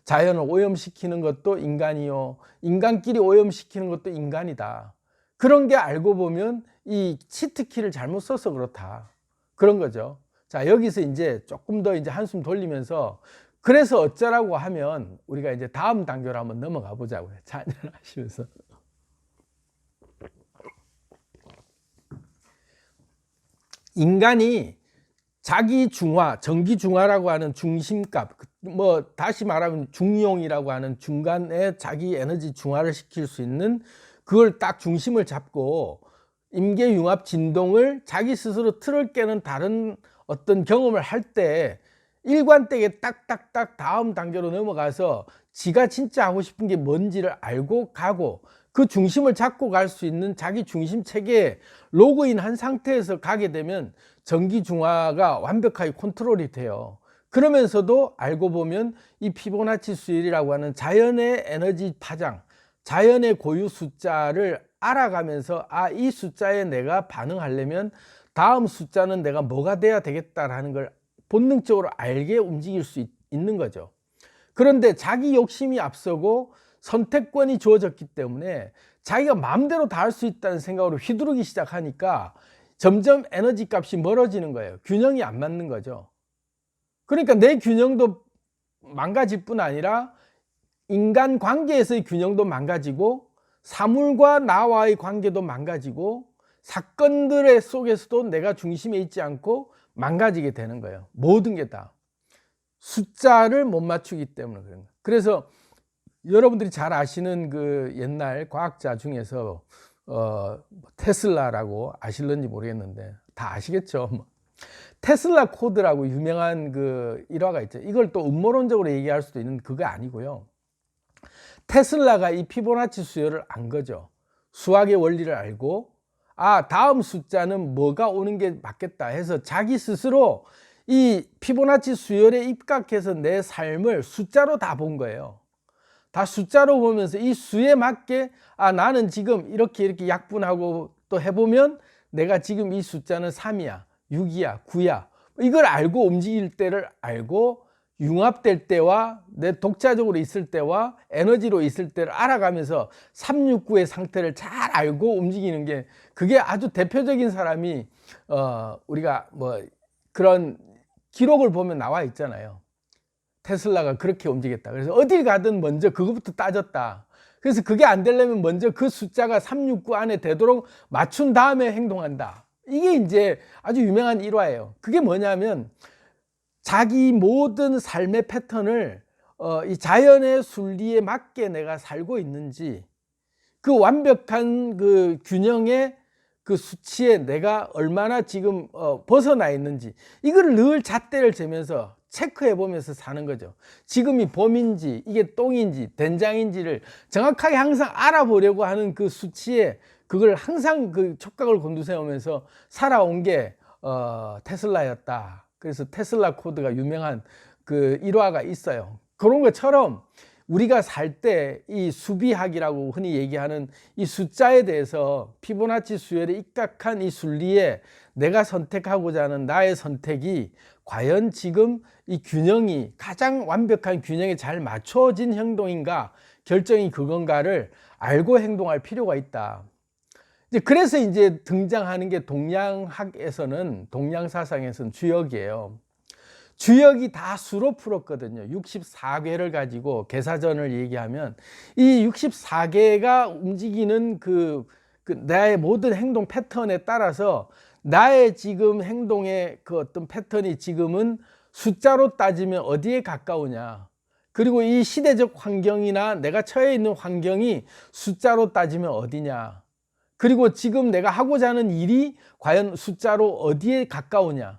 자연을 오염시키는 것도 인간이요, 인간끼리 오염시키는 것도 인간이다. 그런 게 알고 보면 이 치트키를 잘못 써서 그렇다, 그런 거죠. 자, 여기서 이제 조금 더 이제 한숨 돌리면서 그래서 어쩌라고 하면 우리가 이제 다음 단계로 한번 넘어가 보자고요. 자, 하시면서 인간이 자기 중화, 전기 중화라고 하는 중심값, 뭐 다시 말하면 중용이라고 하는 중간에 자기 에너지 중화를 시킬 수 있는 그걸 딱 중심을 잡고 임계융합 진동을 자기 스스로 틀을 깨는 다른 어떤 경험을 할 때 일관되게 딱딱딱 다음 단계로 넘어가서 지가 진짜 하고 싶은 게 뭔지를 알고 가고 그 중심을 잡고 갈 수 있는 자기 중심 체계에 로그인 한 상태에서 가게 되면 전기 중화가 완벽하게 컨트롤이 돼요. 그러면서도 알고 보면 이 피보나치 수열이라고 하는 자연의 에너지 파장, 자연의 고유 숫자를 알아가면서 아, 이 숫자에 내가 반응하려면 다음 숫자는 내가 뭐가 돼야 되겠다라는 걸 본능적으로 알게 움직일 수 있는 거죠. 그런데 자기 욕심이 앞서고 선택권이 주어졌기 때문에 자기가 마음대로 다 할 수 있다는 생각으로 휘두르기 시작하니까 점점 에너지 값이 멀어지는 거예요. 균형이 안 맞는 거죠. 그러니까 내 균형도 망가질 뿐 아니라 인간 관계에서의 균형도 망가지고 사물과 나와의 관계도 망가지고 사건들의 속에서도 내가 중심에 있지 않고 망가지게 되는 거예요. 모든 게 다 숫자를 못 맞추기 때문에 그런 거예요. 그래서 여러분들이 잘 아시는 그 옛날 과학자 중에서 테슬라라고 아실런지 모르겠는데 다 아시겠죠. 테슬라 코드라고 유명한 그 일화가 있죠. 이걸 또 음모론적으로 얘기할 수도 있는 그게 아니고요. 테슬라가 이 피보나치 수열을 안 거죠. 수학의 원리를 알고 아, 다음 숫자는 뭐가 오는 게 맞겠다 해서 자기 스스로 이 피보나치 수열에 입각해서 내 삶을 숫자로 다 본 거예요. 다 숫자로 보면서 이 수에 맞게 아, 나는 지금 이렇게 약분하고 또 해보면 내가 지금 이 숫자는 3이야, 6이야, 9야. 이걸 알고 움직일 때를 알고 융합될 때와 내 독자적으로 있을 때와 에너지로 있을 때를 알아가면서 369의 상태를 잘 알고 움직이는 게 그게 아주 대표적인 사람이 우리가 뭐 그런 기록을 보면 나와 있잖아요. 테슬라가 그렇게 움직였다. 그래서 어딜 가든 먼저 그것부터 따졌다. 그래서 그게 안 되려면 먼저 그 숫자가 369 안에 되도록 맞춘 다음에 행동한다. 이게 이제 아주 유명한 일화예요. 그게 뭐냐면 자기 모든 삶의 패턴을 이 자연의 순리에 맞게 내가 살고 있는지 그 완벽한 그 균형의 그 수치에 내가 얼마나 지금 벗어나 있는지 이걸 늘 잣대를 재면서 체크해 보면서 사는 거죠. 지금이 봄인지 이게 똥인지 된장인지를 정확하게 항상 알아보려고 하는 그 수치에 그걸 항상 그 촉각을 곤두세우면서 살아온 게 테슬라였다. 그래서 테슬라 코드가 유명한 그 일화가 있어요. 그런 것처럼 우리가 살 때 이 수비학이라고 흔히 얘기하는 이 숫자에 대해서 피보나치 수열에 입각한 이 순리에 내가 선택하고자 하는 나의 선택이 과연 지금 이 균형이 가장 완벽한 균형에 잘 맞춰진 행동인가, 결정이 그건가를 알고 행동할 필요가 있다. 그래서 이제 등장하는 게 동양학에서는, 동양사상에서는 주역이에요. 주역이 다 수로 풀었거든요. 64개를 가지고 계사전을 얘기하면 이 64개가 움직이는 나의 모든 행동 패턴에 따라서 나의 지금 행동의 그 어떤 패턴이 지금은 숫자로 따지면 어디에 가까우냐, 그리고 이 시대적 환경이나 내가 처해 있는 환경이 숫자로 따지면 어디냐, 그리고 지금 내가 하고자 하는 일이 과연 숫자로 어디에 가까우냐,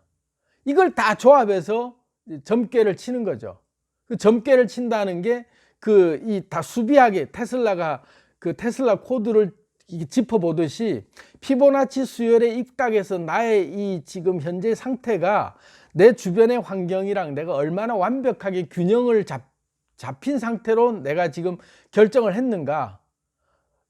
이걸 다 조합해서 점괘를 치는 거죠. 그 점괘를 친다는 게 이 다 수비하게 테슬라가 그 테슬라 코드를 짚어보듯이 피보나치 수열에 입각해서 나의 이 지금 현재 상태가 내 주변의 환경이랑 내가 얼마나 완벽하게 균형을 잡힌 상태로 내가 지금 결정을 했는가,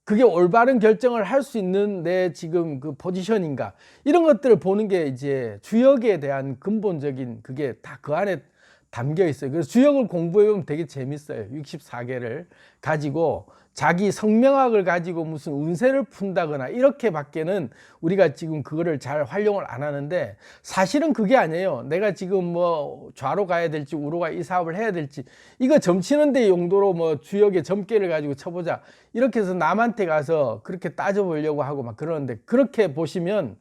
그게 올바른 결정을 할 수 있는 내 지금 그 포지션인가, 이런 것들을 보는 게 이제 주역에 대한 근본적인 그게 다 그 안에 담겨 있어요. 그래서 주역을 공부해 보면 되게 재밌어요. 64개를 가지고 자기 성명학을 가지고 무슨 운세를 푼다거나 이렇게 밖에는 우리가 지금 그거를 잘 활용을 안 하는데, 사실은 그게 아니에요. 내가 지금 뭐 좌로 가야 될지 우로 가 이 사업을 해야 될지 이거 점치는 데 용도로 뭐 주역의 점괘를 가지고 쳐보자 이렇게 해서 남한테 가서 그렇게 따져보려고 하고 막 그러는데, 그렇게 보시면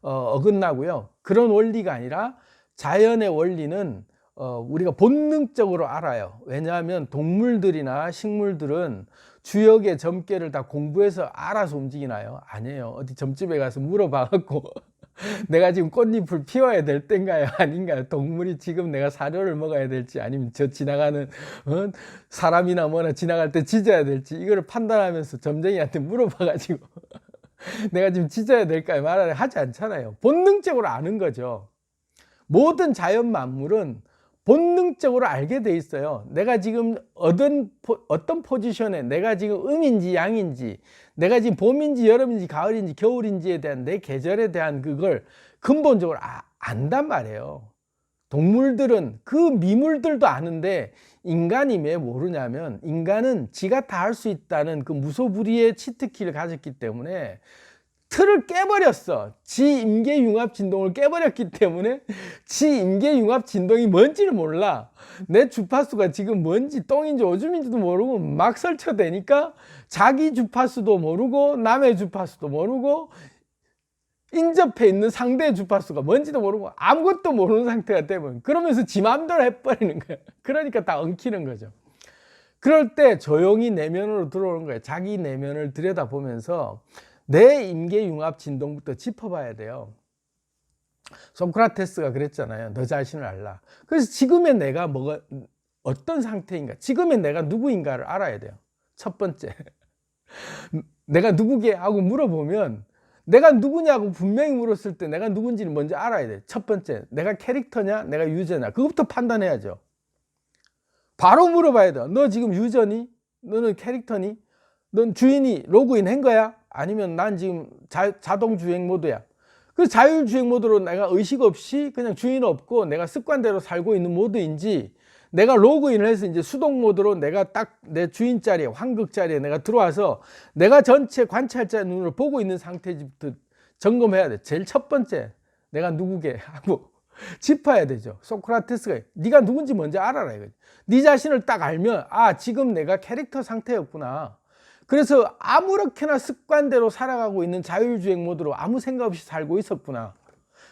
어긋나고요. 그런 원리가 아니라 자연의 원리는 우리가 본능적으로 알아요. 왜냐하면 동물들이나 식물들은 주역의 점괘를 다 공부해서 알아서 움직이나요? 아니에요. 어디 점집에 가서 물어봐갖고 내가 지금 꽃잎을 피워야 될 때인가요? 아닌가요? 동물이 지금 내가 사료를 먹어야 될지, 아니면 저 지나가는 사람이나 뭐나 지나갈 때 짖어야 될지, 이거를 판단하면서 점쟁이한테 물어봐가지고 내가 지금 짖어야 될까요? 말을 하지 않잖아요. 본능적으로 아는 거죠. 모든 자연 만물은 본능적으로 알게 돼 있어요. 내가 지금 어떤 포지션에, 내가 지금 음인지 양인지, 내가 지금 봄인지 여름인지 가을인지 겨울인지에 대한 내 계절에 대한 그걸 근본적으로 안단 말이에요. 동물들은 그 미물들도 아는데, 인간이 왜 모르냐면, 인간은 지가 다 할 수 있다는 그 무소불위의 치트키를 가졌기 때문에 틀을 깨버렸어. 지 임계융합 진동을 깨버렸기 때문에 지 임계융합 진동이 뭔지를 몰라. 내 주파수가 지금 뭔지 똥인지 오줌인지도 모르고 막 설쳐대니까 자기 주파수도 모르고 남의 주파수도 모르고 인접해 있는 상대의 주파수가 뭔지도 모르고 아무것도 모르는 상태가 되면, 그러면서 지 맘대로 해버리는 거야. 그러니까 다 엉키는 거죠. 그럴 때 조용히 내면으로 들어오는 거예요. 자기 내면을 들여다보면서 내 임계융합 진동부터 짚어봐야 돼요. 소크라테스가 그랬잖아요. 너 자신을 알라. 그래서 지금의 내가 어떤 상태인가, 지금의 내가 누구인가를 알아야 돼요. 첫 번째, 내가 누구게 하고 물어보면, 내가 누구냐고 분명히 물었을 때 내가 누군지를 먼저 알아야 돼. 첫 번째, 내가 캐릭터냐 내가 유저냐, 그것부터 판단해야죠. 바로 물어봐야 돼. 너 지금 유저니? 너는 캐릭터니? 넌 주인이 로그인 한 거야? 아니면 난 지금 자동 주행 모드야? 그 자율 주행 모드로 내가 의식 없이 그냥 주인 없고 내가 습관대로 살고 있는 모드인지, 내가 로그인을 해서 이제 수동 모드로 내가 딱 내 주인 자리에, 환극 자리에 내가 들어와서 내가 전체 관찰자 눈으로 보고 있는 상태부터 점검해야 돼. 제일 첫 번째, 내가 누구게 하고 짚어야 되죠. 소크라테스가 네가 누군지 먼저 알아라 이거지. 네 자신을 딱 알면, 아, 지금 내가 캐릭터 상태였구나. 그래서 아무렇게나 습관대로 살아가고 있는 자율주행 모드로 아무 생각 없이 살고 있었구나.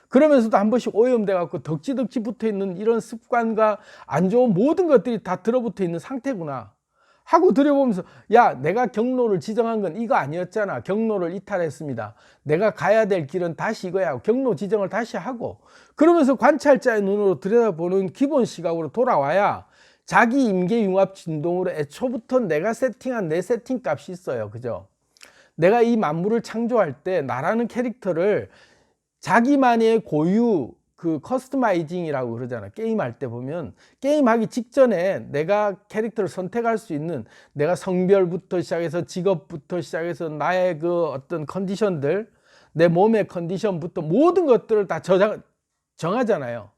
그러면서도 한 번씩 오염돼 갖고 덕지덕지 붙어 있는 이런 습관과 안 좋은 모든 것들이 다 들어붙어 있는 상태구나 하고 들여보면서, 야, 내가 경로를 지정한 건 이거 아니었잖아. 경로를 이탈했습니다. 내가 가야 될 길은 다시 이거야 하고 경로 지정을 다시 하고, 그러면서 관찰자의 눈으로 들여다보는 기본 시각으로 돌아와야 자기 임계융합 진동으로 애초부터 내가 세팅한 내 세팅 값이 있어요. 그죠? 내가 이 만물을 창조할 때 나라는 캐릭터를 자기만의 고유 그 커스터마이징이라고 그러잖아. 게임할 때 보면 게임하기 직전에 내가 캐릭터를 선택할 수 있는, 내가 성별부터 시작해서 직업부터 시작해서 나의 그 어떤 컨디션들, 내 몸의 컨디션부터 모든 것들을 다 정하잖아요.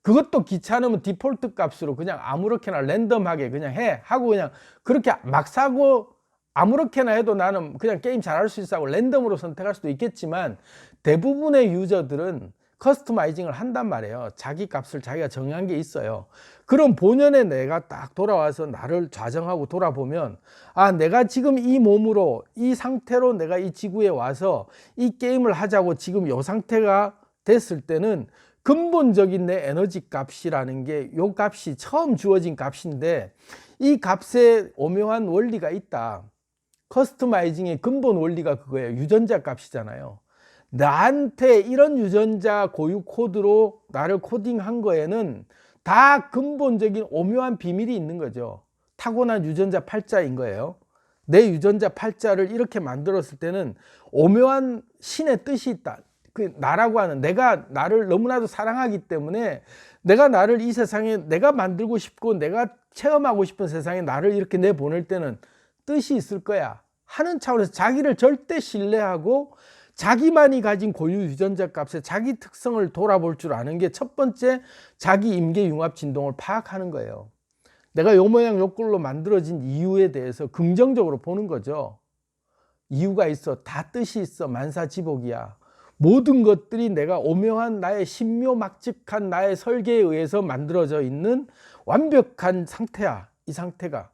그것도 귀찮으면 디폴트 값으로 그냥 아무렇게나 랜덤하게 그냥 해 하고, 그냥 그렇게 막 사고 아무렇게나 해도 나는 그냥 게임 잘할 수 있어 하고 랜덤으로 선택할 수도 있겠지만, 대부분의 유저들은 커스터마이징을 한단 말이에요. 자기 값을 자기가 정한 게 있어요. 그럼 본연의 내가 딱 돌아와서 나를 좌정하고 돌아보면, 아, 내가 지금 이 몸으로 이 상태로 내가 이 지구에 와서 이 게임을 하자고 지금 이 상태가 됐을 때는 근본적인 내 에너지 값이라는 게, 요 값이 처음 주어진 값인데 이 값에 오묘한 원리가 있다. 커스터마이징의 근본 원리가 그거예요. 유전자 값이잖아요. 나한테 이런 유전자 고유 코드로 나를 코딩한 거에는 다 근본적인 오묘한 비밀이 있는 거죠. 타고난 유전자 팔자인 거예요. 내 유전자 팔자를 이렇게 만들었을 때는 오묘한 신의 뜻이 있다. 그 나라고 하는, 내가 나를 너무나도 사랑하기 때문에 내가 나를 이 세상에 내가 만들고 싶고 내가 체험하고 싶은 세상에 나를 이렇게 내보낼 때는 뜻이 있을 거야 하는 차원에서 자기를 절대 신뢰하고 자기만이 가진 고유 유전자 값에 자기 특성을 돌아볼 줄 아는 게 첫 번째 자기 임계 융합 진동을 파악하는 거예요. 내가 요 모양 요 꼴로 만들어진 이유에 대해서 긍정적으로 보는 거죠. 이유가 있어. 다 뜻이 있어. 만사지복이야. 모든 것들이 내가 오묘한 나의 신묘막측한 나의 설계에 의해서 만들어져 있는 완벽한 상태야. 이 상태가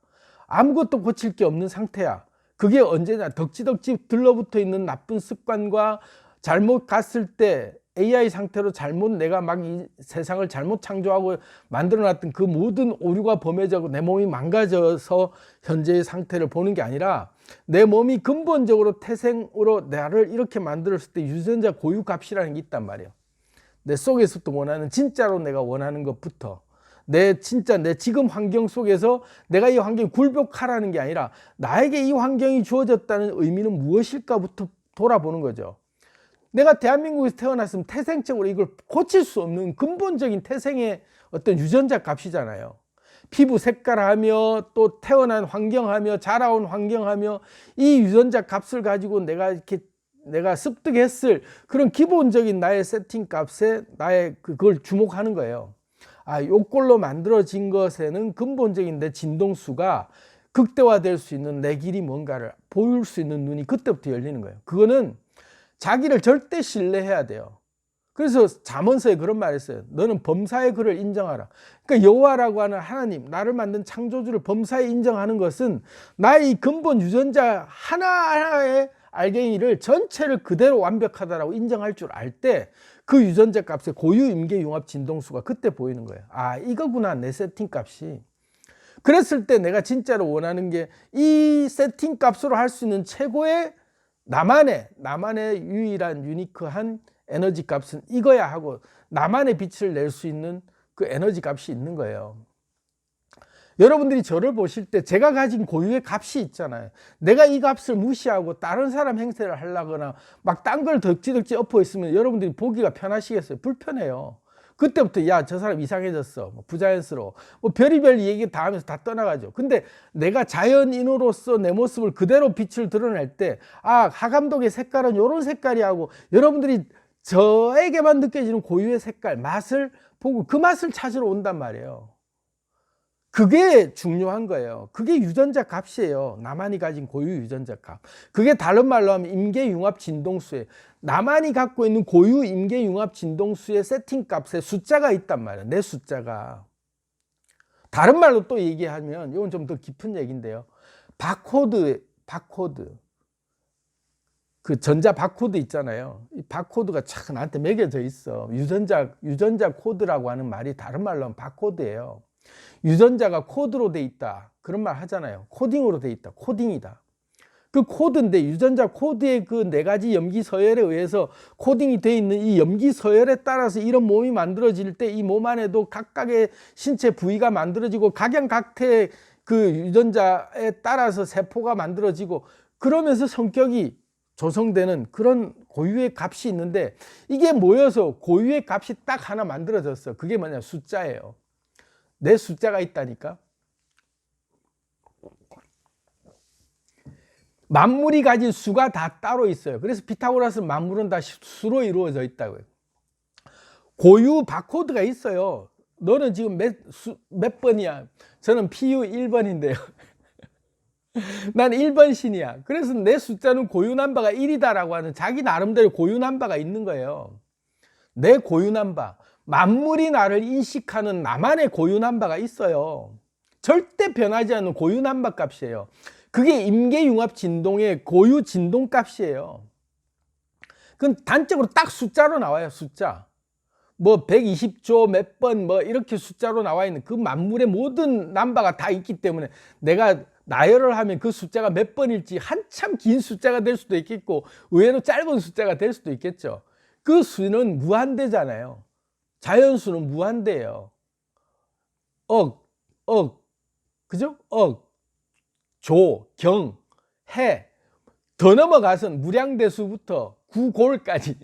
아무것도 고칠 게 없는 상태야. 그게 언제나 덕지덕지 들러붙어 있는 나쁜 습관과 잘못 갔을 때 AI 상태로 잘못 내가 막 이 세상을 잘못 창조하고 만들어놨던 그 모든 오류가 범해져고 내 몸이 망가져서 현재의 상태를 보는 게 아니라 내 몸이 근본적으로 태생으로 나를 이렇게 만들었을 때 유전자 고유 값이라는 게 있단 말이에요. 내 속에서도 원하는 진짜로 내가 원하는 것부터 내 지금 환경 속에서 내가 이 환경에 굴복하라는 게 아니라 나에게 이 환경이 주어졌다는 의미는 무엇일까부터 돌아보는 거죠. 내가 대한민국에서 태어났으면 태생적으로 이걸 고칠 수 없는 근본적인 태생의 어떤 유전자 값이잖아요. 피부 색깔하며 또 태어난 환경하며 자라온 환경하며 이 유전자 값을 가지고 내가 습득했을 그런 기본적인 나의 세팅 값에 그걸 주목하는 거예요. 요 꼴로 만들어진 것에는 근본적인 내 진동수가 극대화될 수 있는 내 길이 뭔가를 보일 수 있는 눈이 그때부터 열리는 거예요. 그거는 자기를 절대 신뢰해야 돼요. 그래서 잠언서에 그런 말을 했어요. 너는 범사의 그를 인정하라. 그러니까 여호와라고 하는 하나님, 나를 만든 창조주를 범사에 인정하는 것은 나의 이 근본 유전자 하나하나의 알갱이를 전체를 그대로 완벽하다라고 인정할 줄 알 때 그 유전자 값의 고유 임계 융합 진동수가 그때 보이는 거예요. 이거구나 내 세팅 값이. 그랬을 때 내가 진짜로 원하는 게 이 세팅 값으로 할 수 있는 최고의 나만의 유일한 유니크한 에너지 값은 이거야 하고 나만의 빛을 낼 수 있는 그 에너지 값이 있는 거예요. 여러분들이 저를 보실 때 제가 가진 고유의 값이 있잖아요. 내가 이 값을 무시하고 다른 사람 행세를 하려거나 막 딴 걸 덕지덕지 엎어 있으면 여러분들이 보기가 편하시겠어요? 불편해요. 그때부터 야, 저 사람 이상해졌어, 부자연스러워, 별의별 얘기 다 하면서 다 떠나가죠. 근데 내가 자연인으로서 내 모습을 그대로 빛을 드러낼 때 하감독의 색깔은 이런 색깔이 하고 여러분들이 저에게만 느껴지는 고유의 색깔, 맛을 보고 그 맛을 찾으러 온단 말이에요. 그게 중요한 거예요. 그게 유전자 값이에요. 나만이 가진 고유 유전자 값. 그게 다른 말로 하면 임계융합 진동수예요. 나만이 갖고 있는 고유 임계융합 진동수의 세팅 값에 숫자가 있단 말이에요. 내 숫자가. 다른 말로 또 얘기하면 이건 좀 더 깊은 얘기인데요. 바코드. 그 전자 바코드 있잖아요. 이 바코드가 참 나한테 매겨져 있어. 유전자 코드라고 하는 말이 다른 말로 하면 바코드예요. 유전자가 코드로 돼 있다. 그런 말 하잖아요. 코딩으로 돼 있다. 코딩이다. 그 코드인데 유전자 코드의 그 네 가지 염기 서열에 의해서 코딩이 돼 있는 이 염기 서열에 따라서 이런 몸이 만들어질 때 이 몸 안에도 각각의 신체 부위가 만들어지고 각양각태의 그 유전자에 따라서 세포가 만들어지고 그러면서 성격이 조성되는 그런 고유의 값이 있는데 이게 모여서 고유의 값이 딱 하나 만들어졌어. 그게 뭐냐? 숫자예요. 내 숫자가 있다니까. 만물이 가진 수가 다 따로 있어요. 그래서 피타고라스는 만물은 다 수로 이루어져 있다고요. 고유 바코드가 있어요. 너는 지금 몇 번이야? 저는 PU 1번인데요. 난 1번 신이야. 그래서 내 숫자는 고유 넘버가 1이다라고 하는 자기 나름대로 고유 넘버가 있는 거예요. 내 고유 넘버. 만물이 나를 인식하는 나만의 고유 넘버가 있어요. 절대 변하지 않는 고유 넘버 값이에요. 그게 임계융합 진동의 고유 진동 값이에요. 그건 단적으로 딱 숫자로 나와요. 숫자. 120조 몇 번 이렇게 숫자로 나와 있는 그 만물의 모든 넘버가 다 있기 때문에 내가 나열을 하면 그 숫자가 몇 번일지 한참 긴 숫자가 될 수도 있겠고 의외로 짧은 숫자가 될 수도 있겠죠. 그 수는 무한대잖아요. 자연수는 무한대예요. 그죠? 조, 경, 해, 더 넘어가선 무량대수부터 구골까지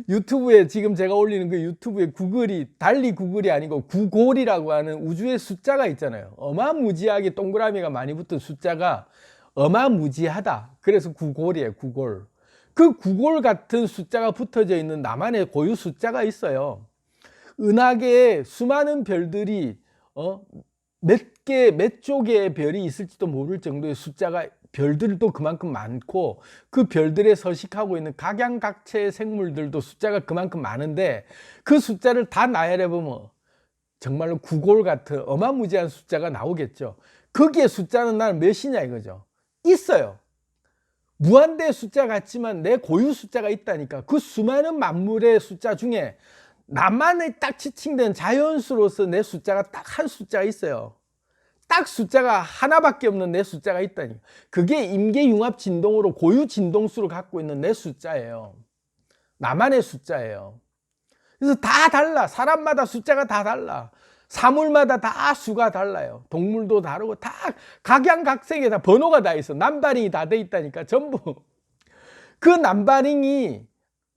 유튜브에 지금 제가 올리는 그 유튜브에 구글이 달리 구글이 아니고 구골이라고 하는 우주의 숫자가 있잖아요. 어마무지하게 동그라미가 많이 붙은 숫자가 어마무지하다. 그래서 구골이에요. 구골. 그 구골 같은 숫자가 붙어져 있는 나만의 고유 숫자가 있어요. 은하계에 수많은 별들이 몇 쪽의 별이 있을지도 모를 정도의 숫자가 별들도 그만큼 많고 그 별들에 서식하고 있는 각양각체의 생물들도 숫자가 그만큼 많은데 그 숫자를 다 나열해 보면 정말로 구골 같은 어마무지한 숫자가 나오겠죠. 거기에 숫자는 나는 몇이냐 이거죠. 있어요. 무한대의 숫자 같지만 내 고유 숫자가 있다니까. 그 수많은 만물의 숫자 중에 나만의 딱 지칭된 자연수로서 내 숫자가 딱 한 숫자가 있어요. 딱 숫자가 하나밖에 없는 내 숫자가 있다니. 그게 임계융합 진동으로 고유 진동수를 갖고 있는 내 숫자예요. 나만의 숫자예요. 그래서 다 달라. 사람마다 숫자가 다 달라. 사물마다 다 수가 달라요. 동물도 다르고 다 각양각색에 다 번호가 다 있어. 남바링이 다 돼 있다니까. 전부. 그 남바링이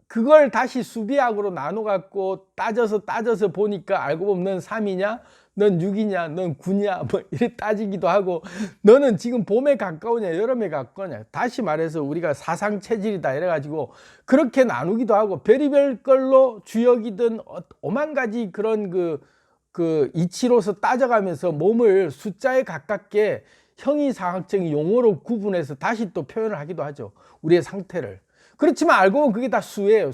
그걸 다시 수비학으로 나눠 갖고 따져서 보니까 알고 보면 넌 3이냐? 넌 6이냐? 넌 9냐? 뭐 이렇게 따지기도 하고 너는 지금 봄에 가까우냐? 여름에 가까우냐? 다시 말해서 우리가 사상 체질이다 이래 가지고 그렇게 나누기도 하고 별의별 걸로 주역이든 오만 가지 그런 그 이치로서 따져가면서 몸을 숫자에 가깝게 형이상학적인 용어로 구분해서 다시 또 표현을 하기도 하죠. 우리의 상태를. 그렇지만 알고 보면 그게 다 수예요.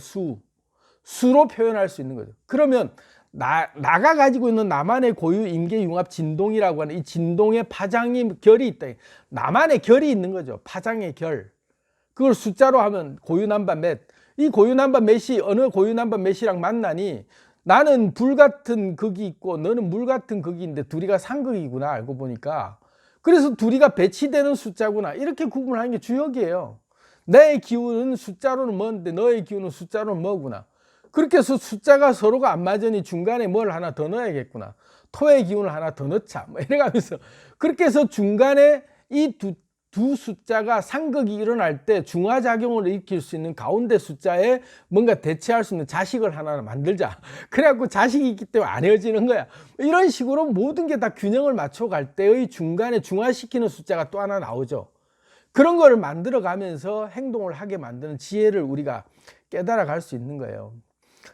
수로 표현할 수 있는 거죠. 그러면 나가 가지고 있는 나만의 고유 임계융합 진동이라고 하는 이 진동의 파장이 결이 있다. 나만의 결이 있는 거죠. 파장의 결. 그걸 숫자로 하면 고유남바 몇. 이 고유남바 몇이 어느 고유남바 몇이랑 만나니 나는 불 같은 극이 있고 너는 물 같은 극인데 둘이가 상극이구나 알고 보니까. 그래서 둘이가 배치되는 숫자구나. 이렇게 구분하는 게 주역이에요. 내 기운은 숫자로는 뭔데 너의 기운은 숫자로는 뭐구나. 그렇게 해서 숫자가 서로가 안 맞으니 중간에 뭘 하나 더 넣어야겠구나. 토의 기운을 하나 더 넣자. 뭐 이래가면서 그렇게 해서 중간에 이 두 숫자가 상극이 일어날 때 중화작용을 일으킬 수 있는 가운데 숫자에 뭔가 대체할 수 있는 자식을 하나 만들자. 그래갖고 자식이 있기 때문에 안 헤어지는 거야. 이런 식으로 모든 게 다 균형을 맞춰갈 때의 중간에 중화시키는 숫자가 또 하나 나오죠. 그런 거를 만들어 가면서 행동을 하게 만드는 지혜를 우리가 깨달아 갈 수 있는 거예요.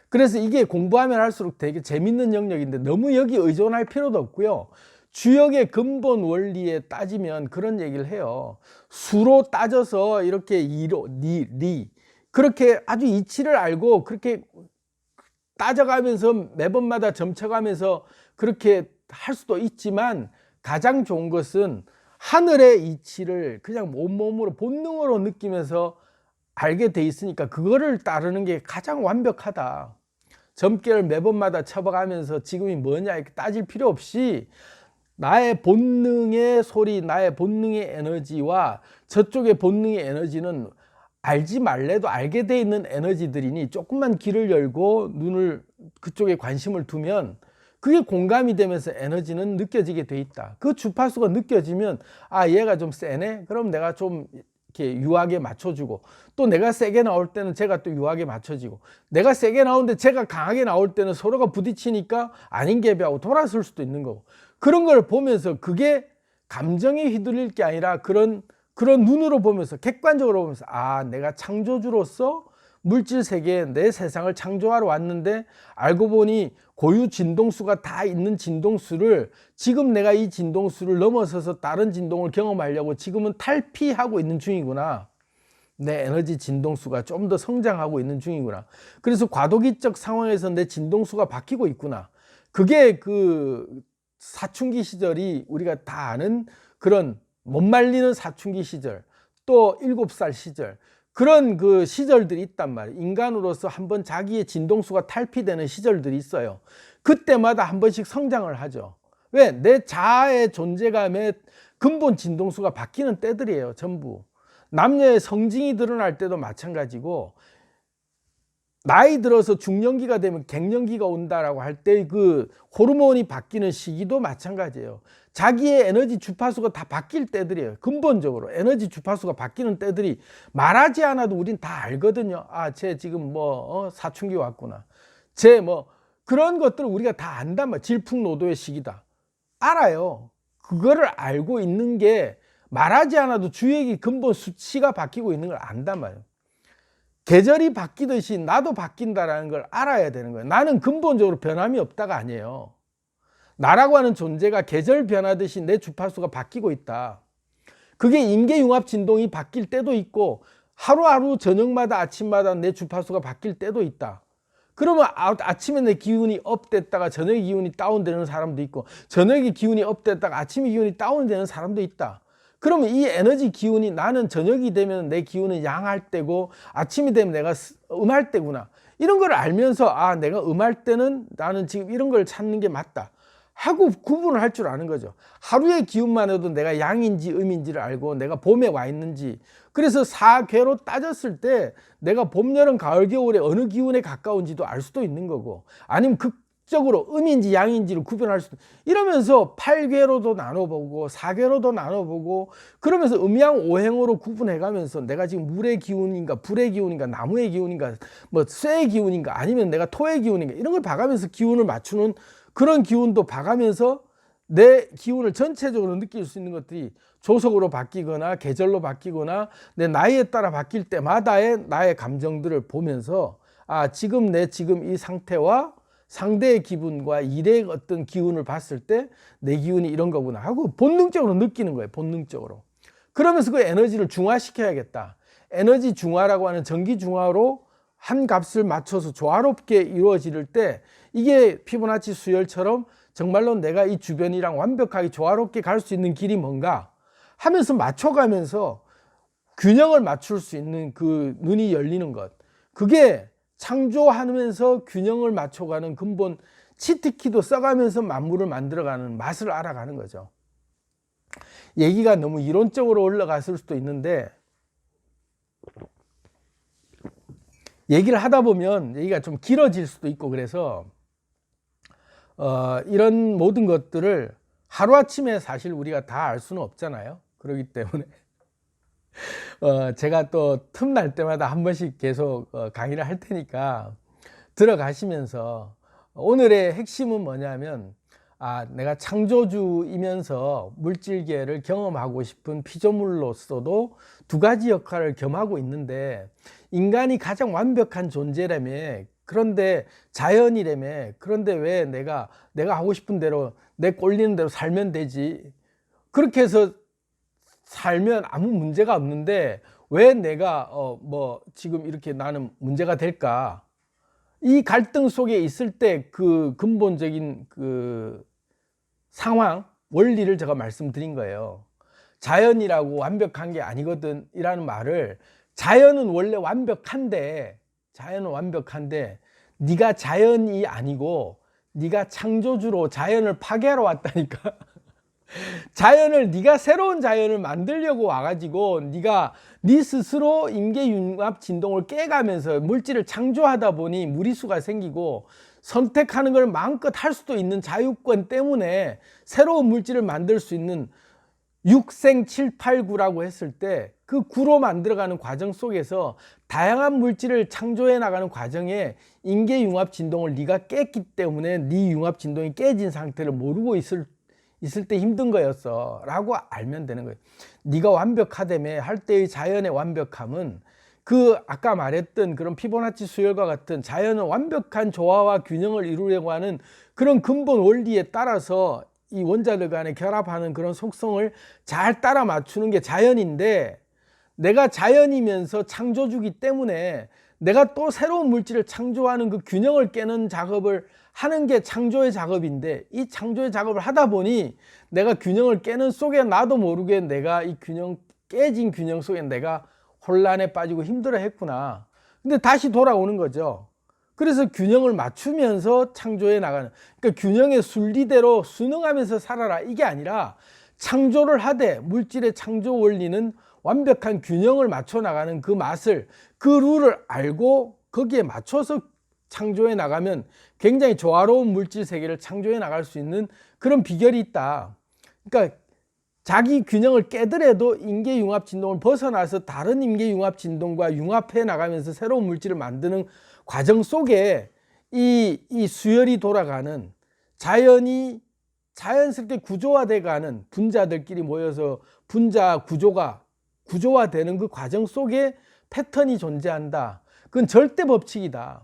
그래서 이게 공부하면 할수록 되게 재밌는 영역인데 너무 여기 의존할 필요도 없고요. 주역의 근본 원리에 따지면 그런 얘기를 해요. 수로 따져서 이렇게 리 그렇게 아주 이치를 알고 그렇게 따져가면서 매번마다 점쳐가면서 그렇게 할 수도 있지만 가장 좋은 것은 하늘의 이치를 그냥 온몸으로 본능으로 느끼면서 알게 돼 있으니까 그거를 따르는 게 가장 완벽하다. 점괘를 매번마다 쳐봐가면서 지금이 뭐냐 이렇게 따질 필요 없이 나의 본능의 소리, 나의 본능의 에너지와 저쪽의 본능의 에너지는 알지 말래도 알게 돼 있는 에너지들이니 조금만 귀를 열고 눈을 그쪽에 관심을 두면 그게 공감이 되면서 에너지는 느껴지게 돼 있다. 그 주파수가 느껴지면 아 얘가 좀 세네? 그럼 내가 좀 이렇게 유하게 맞춰주고 또 내가 세게 나올 때는 제가 또 유하게 맞춰지고 내가 세게 나오는데 제가 강하게 나올 때는 서로가 부딪히니까 아닌 개비하고 돌아설 수도 있는 거고 그런 걸 보면서 그게 감정에 휘둘릴 게 아니라 그런 눈으로 보면서 객관적으로 보면서 아 내가 창조주로서 물질 세계에 내 세상을 창조하러 왔는데 알고 보니 고유 진동수가 다 있는 진동수를 지금 내가 이 진동수를 넘어서서 다른 진동을 경험하려고 지금은 탈피하고 있는 중이구나. 내 에너지 진동수가 좀 더 성장하고 있는 중이구나. 그래서 과도기적 상황에서 내 진동수가 바뀌고 있구나. 그게 그 사춘기 시절이 우리가 다 아는 그런 못 말리는 사춘기 시절, 또 7살 시절, 그런 그 시절들이 있단 말이에요. 인간으로서 한번 자기의 진동수가 탈피되는 시절들이 있어요. 그때마다 한 번씩 성장을 하죠. 왜? 내 자아의 존재감의 근본 진동수가 바뀌는 때들이에요. 전부. 남녀의 성징이 드러날 때도 마찬가지고 나이 들어서 중년기가 되면 갱년기가 온다라고 할 때 그 호르몬이 바뀌는 시기도 마찬가지예요. 자기의 에너지 주파수가 다 바뀔 때들이에요. 근본적으로 에너지 주파수가 바뀌는 때들이 말하지 않아도 우린 다 알거든요. 아, 쟤 지금 뭐 사춘기 왔구나. 쟤 뭐 그런 것들을 우리가 다 안단 말이에요. 질풍노도의 시기다. 알아요. 그거를 알고 있는 게 말하지 않아도 주액이 근본 수치가 바뀌고 있는 걸 안단 말이에요. 계절이 바뀌듯이 나도 바뀐다라는 걸 알아야 되는 거예요. 나는 근본적으로 변함이 없다가 아니에요. 나라고 하는 존재가 계절 변하듯이 내 주파수가 바뀌고 있다. 그게 임계융합 진동이 바뀔 때도 있고 하루하루 저녁마다 아침마다 내 주파수가 바뀔 때도 있다. 그러면 아침에 내 기운이 업됐다가 저녁에 기운이 다운되는 사람도 있고 저녁에 기운이 업됐다가 아침에 기운이 다운되는 사람도 있다. 그러면 이 에너지 기운이 나는 저녁이 되면 내 기운은 양할 때고 아침이 되면 내가 음할 때구나. 이런 걸 알면서 아, 내가 음할 때는 나는 지금 이런 걸 찾는 게 맞다 하고 구분을 할 줄 아는 거죠. 하루의 기운만 해도 내가 양인지 음인지를 알고 내가 봄에 와 있는지, 그래서 사계로 따졌을 때 내가 봄, 여름, 가을, 겨울에 어느 기운에 가까운지도 알 수도 있는 거고, 아니면 극적으로 음인지 양인지를 구분할 수도, 이러면서 8궤로도 나눠보고 4궤로도 나눠보고 그러면서 음양 오행으로 구분해가면서 내가 지금 물의 기운인가 불의 기운인가 나무의 기운인가 뭐 쇠의 기운인가 아니면 내가 토의 기운인가 이런 걸 봐가면서 기운을 맞추는 그런 기운도 봐가면서 내 기운을 전체적으로 느낄 수 있는 것들이 조석으로 바뀌거나 계절로 바뀌거나 내 나이에 따라 바뀔 때마다의 나의 감정들을 보면서 아, 지금 이 상태와 상대의 기분과 일의 어떤 기운을 봤을 때 내 기운이 이런 거구나 하고 본능적으로 느끼는 거예요. 본능적으로. 그러면서 그 에너지를 중화시켜야겠다. 에너지 중화라고 하는 전기 중화로 한 값을 맞춰서 조화롭게 이루어질 때 이게 피보나치 수열처럼 정말로 내가 이 주변이랑 완벽하게 조화롭게 갈 수 있는 길이 뭔가 하면서 맞춰가면서 균형을 맞출 수 있는 그 눈이 열리는 것, 그게 창조하면서 균형을 맞춰가는 근본 치트키도 써가면서 만물을 만들어가는 맛을 알아가는 거죠. 얘기가 너무 이론적으로 올라갔을 수도 있는데 얘기를 하다 보면 얘기가 좀 길어질 수도 있고 그래서 이런 모든 것들을 하루아침에 사실 우리가 다 알 수는 없잖아요. 그렇기 때문에 제가 또 틈날 때마다 한 번씩 계속 강의를 할 테니까 들어가시면서 오늘의 핵심은 뭐냐면 내가 창조주이면서 물질계를 경험하고 싶은 피조물로서도 두 가지 역할을 겸하고 있는데 인간이 가장 완벽한 존재라며, 그런데 자연이라며, 그런데 왜 내가 하고 싶은 대로 내 꼴리는 대로 살면 되지, 그렇게 해서 살면 아무 문제가 없는데 왜 내가 뭐 지금 이렇게 나는 문제가 될까? 이 갈등 속에 있을 때 그 근본적인 그 상황, 원리를 제가 말씀드린 거예요. 자연이라고 완벽한 게 아니거든 이라는 말을, 자연은 원래 완벽한데 네가 자연이 아니고 네가 창조주로 자연을 파괴하러 왔다니까. 자연을 네가 새로운 자연을 만들려고 와가지고 네가 네 스스로 임계융합 진동을 깨가면서 물질을 창조하다 보니 무리수가 생기고 선택하는 걸 마음껏 할 수도 있는 자유권 때문에 새로운 물질을 만들 수 있는 6생 7, 8, 9라고 했을 때 그 9로 만들어가는 과정 속에서 다양한 물질을 창조해 나가는 과정에 임계융합 진동을 네가 깼기 때문에 네 융합 진동이 깨진 상태를 모르고 있을 때 힘든 거였어 라고 알면 되는 거예요. 네가 완벽하다며 할 때의 자연의 완벽함은 그 아까 말했던 그런 피보나치 수열과 같은 자연은 완벽한 조화와 균형을 이루려고 하는 그런 근본 원리에 따라서 이 원자들 간에 결합하는 그런 속성을 잘 따라 맞추는 게 자연인데, 내가 자연이면서 창조주기 때문에 내가 또 새로운 물질을 창조하는 그 균형을 깨는 작업을 하는 게 창조의 작업인데, 이 창조의 작업을 하다 보니 내가 균형을 깨는 속에 나도 모르게 내가 이 깨진 균형 속에 내가 혼란에 빠지고 힘들어 했구나. 근데 다시 돌아오는 거죠. 그래서 균형을 맞추면서 창조해 나가는, 그러니까 균형의 순리대로 순응하면서 살아라 이게 아니라, 창조를 하되 물질의 창조 원리는 완벽한 균형을 맞춰 나가는 그 맛을, 그 룰을 알고 거기에 맞춰서 창조해 나가면 굉장히 조화로운 물질 세계를 창조해 나갈 수 있는 그런 비결이 있다. 그러니까 자기 균형을 깨더라도 인계융합 진동을 벗어나서 다른 인계융합 진동과 융합해 나가면서 새로운 물질을 만드는 과정 속에 이 수열이 돌아가는, 자연이 자연스럽게 구조화돼 가는, 분자들끼리 모여서 분자 구조화되는 그 과정 속에 패턴이 존재한다. 그건 절대 법칙이다.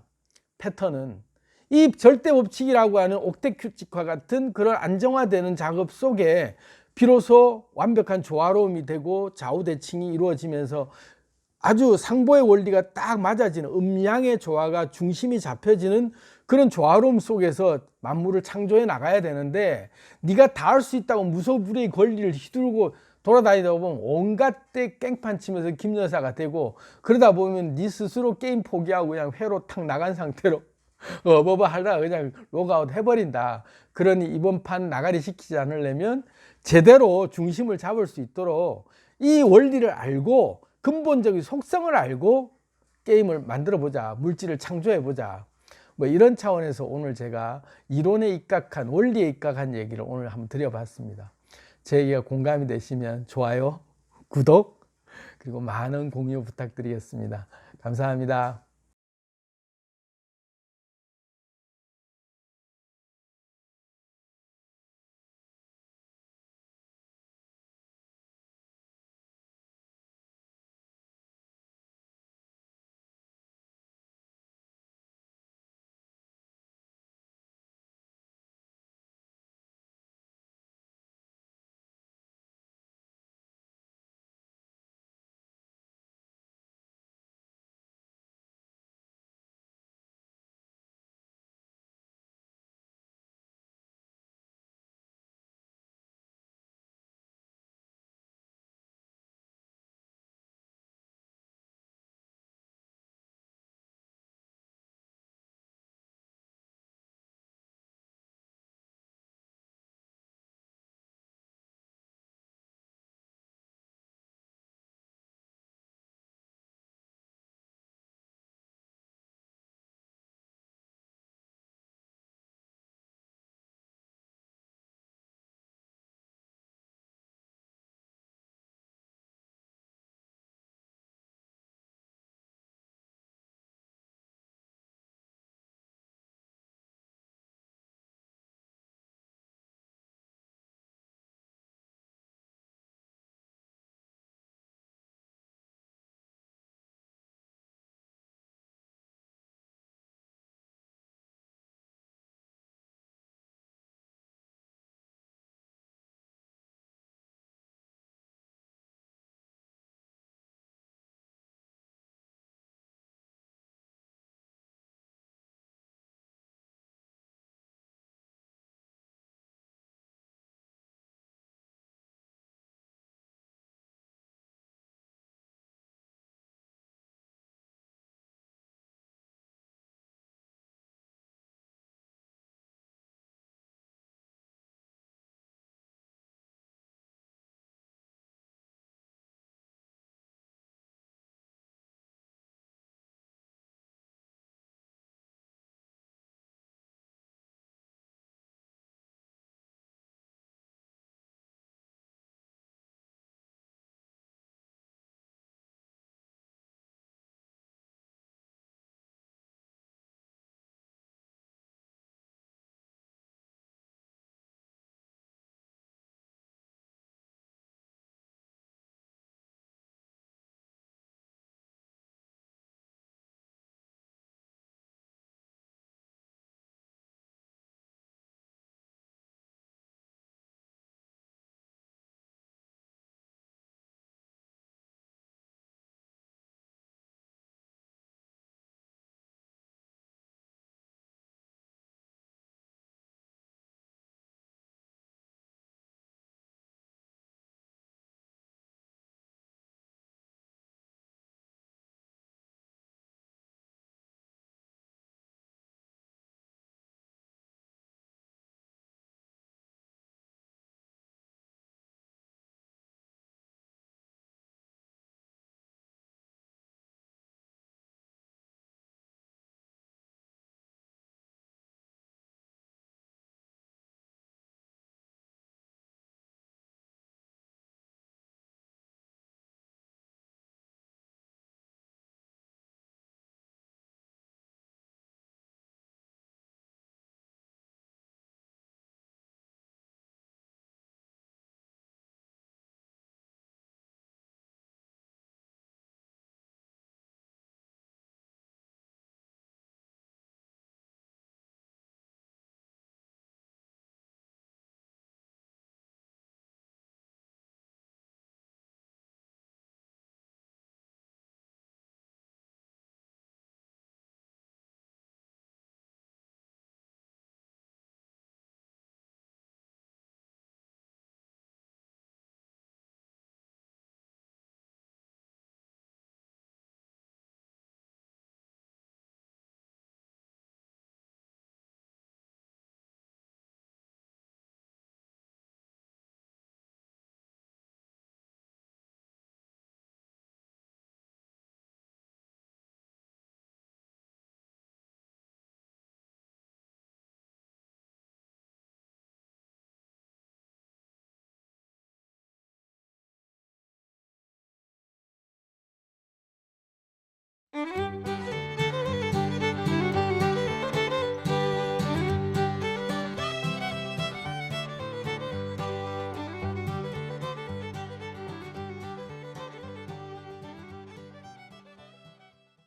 패턴은 이 절대 법칙이라고 하는 옥텟 규칙과 같은 그런 안정화되는 작업 속에 비로소 완벽한 조화로움이 되고 좌우대칭이 이루어지면서 아주 상보의 원리가 딱 맞아지는, 음양의 조화가 중심이 잡혀지는 그런 조화로움 속에서 만물을 창조해 나가야 되는데, 네가 다 할 수 있다고 무소불위의 권리를 휘두르고 돌아다니다 보면 온갖 때 깽판 치면서 김여사가 되고, 그러다 보면 네 스스로 게임 포기하고 그냥 회로 탁 나간 상태로 어버버 하다가 그냥 로그아웃 해버린다. 그러니 이번 판 나가리 시키지 않으려면 제대로 중심을 잡을 수 있도록 이 원리를 알고 근본적인 속성을 알고 게임을 만들어 보자, 물질을 창조해 보자, 뭐 이런 차원에서 오늘 제가 이론에 입각한, 원리에 입각한 얘기를 오늘 한번 드려봤습니다. 제 얘기가 공감이 되시면 좋아요, 구독, 그리고 많은 공유 부탁드리겠습니다. 감사합니다.